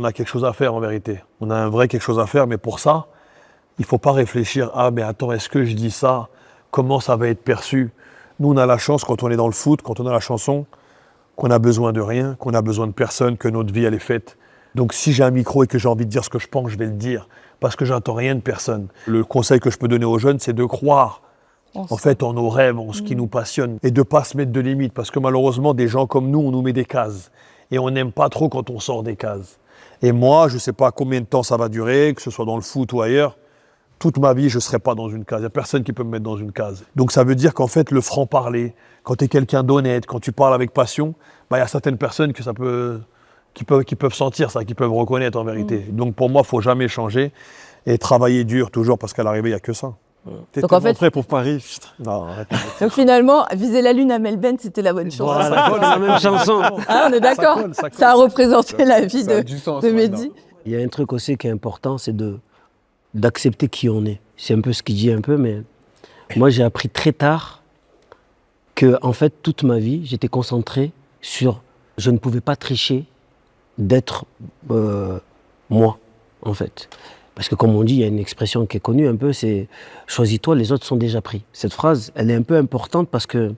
a quelque chose à faire en vérité. On a un vrai quelque chose à faire, mais pour ça, il ne faut pas réfléchir, ah mais attends, est-ce que je dis ça? Comment ça va être perçu? Nous, on a la chance, quand on est dans le foot, quand on a la chanson, qu'on a besoin de rien, qu'on a besoin de personne, que notre vie, elle est faite. Donc si j'ai un micro et que j'ai envie de dire ce que je pense, je vais le dire, parce que j'attends rien de personne. Le conseil que je peux donner aux jeunes, c'est de croire en fait en nos rêves, en ce qui nous passionne, et de ne pas se mettre de limites, parce que malheureusement, des gens comme nous, on nous met des cases, et on n'aime pas trop quand on sort des cases. Et moi, je ne sais pas combien de temps ça va durer, que ce soit dans le foot ou ailleurs, toute ma vie, je ne serai pas dans une case. Il n'y a personne qui peut me mettre dans une case. Donc ça veut dire qu'en fait, le franc-parler, quand tu es quelqu'un d'honnête, quand tu parles avec passion, il y a certaines personnes qui peuvent sentir ça, qui peuvent reconnaître en vérité. Donc pour moi, il ne faut jamais changer et travailler dur toujours, parce qu'à l'arrivée, il n'y a que ça. T'es en fait prêt pour Paris. Non, arrête. Donc finalement, viser la lune à Melbourne, c'était la bonne chose. Voilà, c'est la même chanson. Ah, on est d'accord. Ça a représenté la vie de Mehdi. Il y a un truc aussi qui est important, c'est d'accepter qui on est. C'est un peu ce qu'il dit un peu, mais moi j'ai appris très tard que en fait toute ma vie j'étais concentré sur, je ne pouvais pas tricher d'être moi en fait. Parce que comme on dit, il y a une expression qui est connue un peu, c'est « choisis-toi, les autres sont déjà pris ». Cette phrase, elle est un peu importante parce que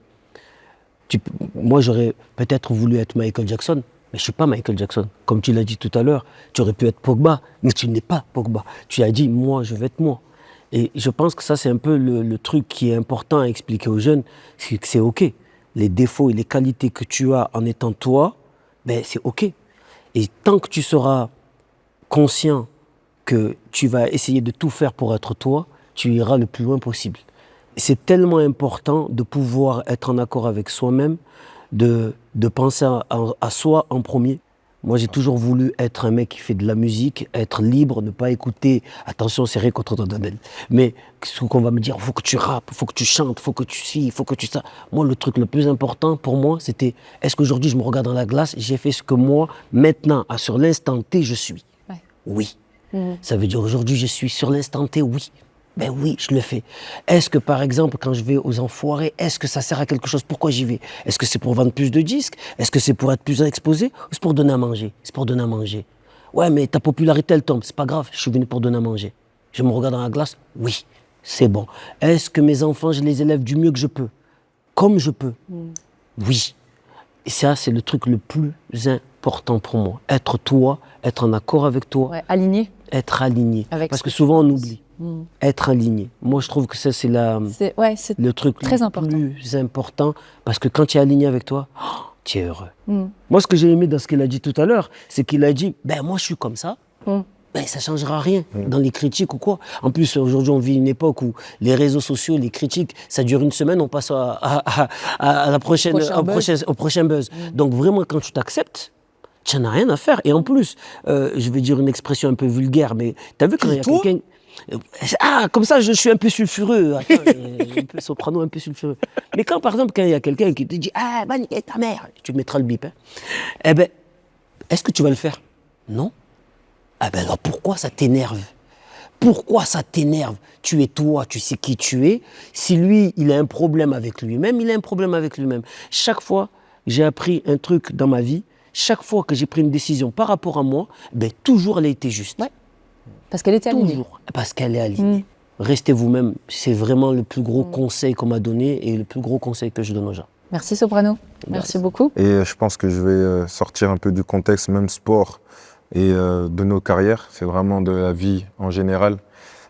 moi j'aurais peut-être voulu être Michael Jackson, mais je ne suis pas Michael Jackson. Comme tu l'as dit tout à l'heure, tu aurais pu être Pogba, mais tu n'es pas Pogba. Tu as dit « moi, je vais être moi ». Et je pense que ça, c'est un peu le truc qui est important à expliquer aux jeunes, c'est que c'est OK. Les défauts et les qualités que tu as en étant toi, ben, c'est OK. Et tant que tu seras conscient que tu vas essayer de tout faire pour être toi, tu iras le plus loin possible. C'est tellement important de pouvoir être en accord avec soi-même, de penser à soi en premier. Moi, j'ai toujours voulu être un mec qui fait de la musique, être libre, ne pas écouter. Attention, c'est rien contre Daniel. Mais ce qu'on va me dire, il faut que tu rappes, il faut que tu chantes, il faut que tu ci, il faut que tu ça. Moi, le truc le plus important pour moi, c'était est-ce qu'aujourd'hui, je me regarde dans la glace, j'ai fait ce que moi, maintenant, sur l'instant T, je suis. Ouais. Oui. Ça veut dire aujourd'hui, je suis sur l'instant T, oui. Ben oui, je le fais. Est-ce que, par exemple, quand je vais aux Enfoirés, est-ce que ça sert à quelque chose? Pourquoi j'y vais? Est-ce que c'est pour vendre plus de disques? Est-ce que c'est pour être plus exposé? Ou c'est pour donner à manger? C'est pour donner à manger. Ouais, mais ta popularité, elle tombe. C'est pas grave, je suis venu pour donner à manger. Je me regarde dans la glace? Oui, c'est bon. Est-ce que mes enfants, je les élève du mieux que je peux? Comme je peux? Oui. Et ça, c'est le truc le plus important pour moi. Être toi, être en accord avec toi. Ouais, aligné. Être aligné. Avec parce que souvent, on oublie. Être aligné. Moi, je trouve que ça, c'est le truc très le plus important. Parce que quand tu es aligné avec toi, tu es heureux. Moi, ce que j'ai aimé dans ce qu'il a dit tout à l'heure, c'est qu'il a dit, ben moi, je suis comme ça. Ben, ça ne changera rien dans les critiques ou quoi. En plus, aujourd'hui, on vit une époque où les réseaux sociaux, les critiques, ça dure une semaine, on passe à la prochaine, au prochain buzz. Donc vraiment, quand tu t'acceptes, tu n'en as rien à faire. Et en plus, je vais dire une expression un peu vulgaire, mais tu as vu quand il y a quelqu'un... Ah, comme ça, je suis un peu sulfureux. Attends, un peu soprano, un peu sulfureux. Mais quand, par exemple, quand il y a quelqu'un qui te dit « Ah, bah, niquer ta mère », tu mettras le bip. Hein. Eh ben, est-ce que tu vas le faire? Non. Ah ben alors, pourquoi ça t'énerve? Pourquoi ça t'énerve? Tu es toi, tu sais qui tu es. Si lui, il a un problème avec lui-même, il a un problème avec lui-même. Chaque fois, j'ai appris un truc dans ma vie. Chaque fois que j'ai pris une décision par rapport à moi, ben, toujours elle a été juste. Ouais. Parce qu'elle était alignée. Toujours. Parce qu'elle est alignée. restez vous-même. C'est vraiment le plus gros conseil qu'on m'a donné et le plus gros conseil que je donne aux gens. Merci Soprano. Merci beaucoup. Et je pense que je vais sortir un peu du contexte, même sport et de nos carrières. C'est vraiment de la vie en général,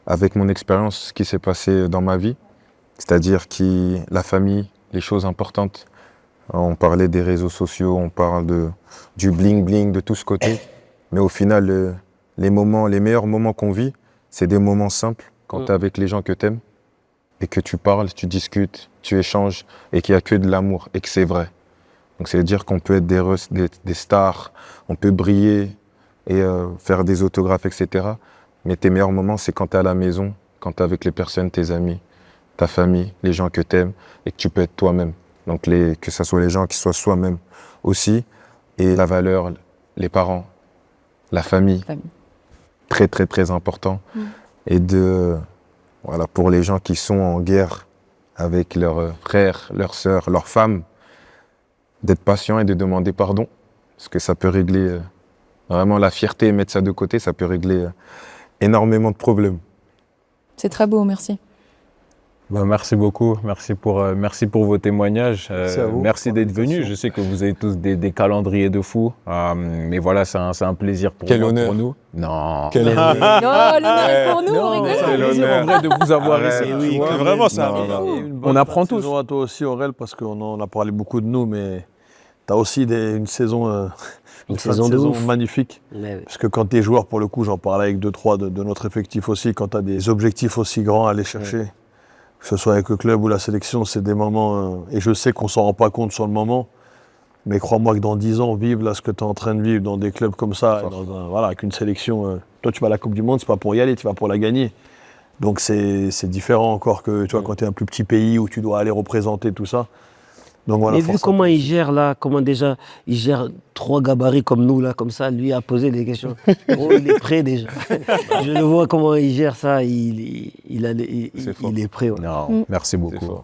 avec mon expérience, ce qui s'est passé dans ma vie. C'est-à-dire la famille, les choses importantes. On parlait des réseaux sociaux, on parle du bling-bling, de tout ce côté. Mais au final, les meilleurs moments qu'on vit, c'est des moments simples quand tu es avec les gens que tu aimes et que tu parles, tu discutes, tu échanges et qu'il n'y a que de l'amour et que c'est vrai. Donc c'est dire qu'on peut être des stars, on peut briller et faire des autographes, etc. Mais tes meilleurs moments, c'est quand tu es à la maison, quand tu es avec les personnes, tes amis, ta famille, les gens que tu aimes et que tu peux être toi-même. Donc que ce soit les gens qui soient soi-même aussi. Et la valeur, les parents, la famille, très très très important. Et voilà, pour les gens qui sont en guerre avec leurs frères, leurs sœurs, leurs femmes, d'être patient et de demander pardon. Parce que ça peut régler vraiment la fierté et mettre ça de côté, ça peut régler énormément de problèmes. C'est très beau, merci. Bah, merci beaucoup, merci pour vos témoignages. Merci d'être venus. Je sais que vous avez tous des calendriers de fous, mais voilà, c'est un plaisir pour nous. Non. Quel honneur. Non, l'honneur est pour nous, on rigole. C'est un plaisir en vrai de vous avoir ici. Oui, vraiment, ça. On apprend tous. Saison à toi aussi, Aurel, parce qu'on en a parlé beaucoup de nous, mais tu as aussi une saison, Une saison de ouf. magnifique. Mais oui. Parce que quand tu es joueur, pour le coup, j'en parlais avec 2-3 de notre effectif aussi, quand tu as des objectifs aussi grands à aller chercher, que ce soit avec le club ou la sélection, c'est des moments, et je sais qu'on s'en rend pas compte sur le moment, mais crois-moi que dans 10 ans, vivre là ce que tu es en train de vivre dans des clubs comme ça, voilà, avec une sélection, toi tu vas à la Coupe du Monde, c'est pas pour y aller, tu vas pour la gagner. Donc c'est différent encore que tu vois, quand tu es un plus petit pays où tu dois aller représenter tout ça. Donc voilà, Mais vu comment il gère là, comment déjà il gère 3 gabarits comme nous là, comme ça, lui a posé des questions. Oh, il est prêt déjà. Je le vois comment il gère ça, il est prêt. Ouais. Non, merci beaucoup.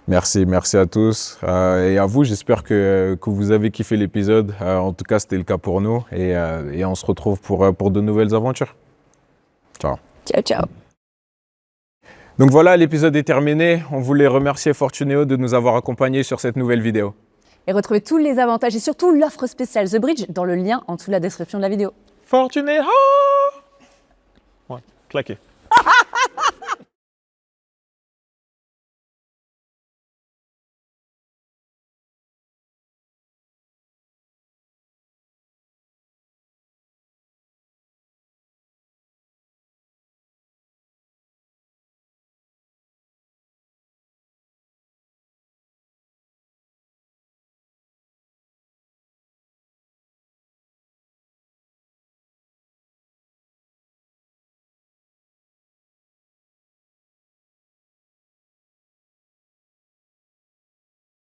Merci à tous et à vous. J'espère que vous avez kiffé l'épisode. En tout cas, c'était le cas pour nous et on se retrouve pour de nouvelles aventures. Ciao. Ciao, ciao. Donc voilà, l'épisode est terminé. On voulait remercier Fortunéo de nous avoir accompagnés sur cette nouvelle vidéo. Et retrouvez tous les avantages et surtout l'offre spéciale The Bridge dans le lien en dessous de la description de la vidéo. Fortuné. Ouais, claqué.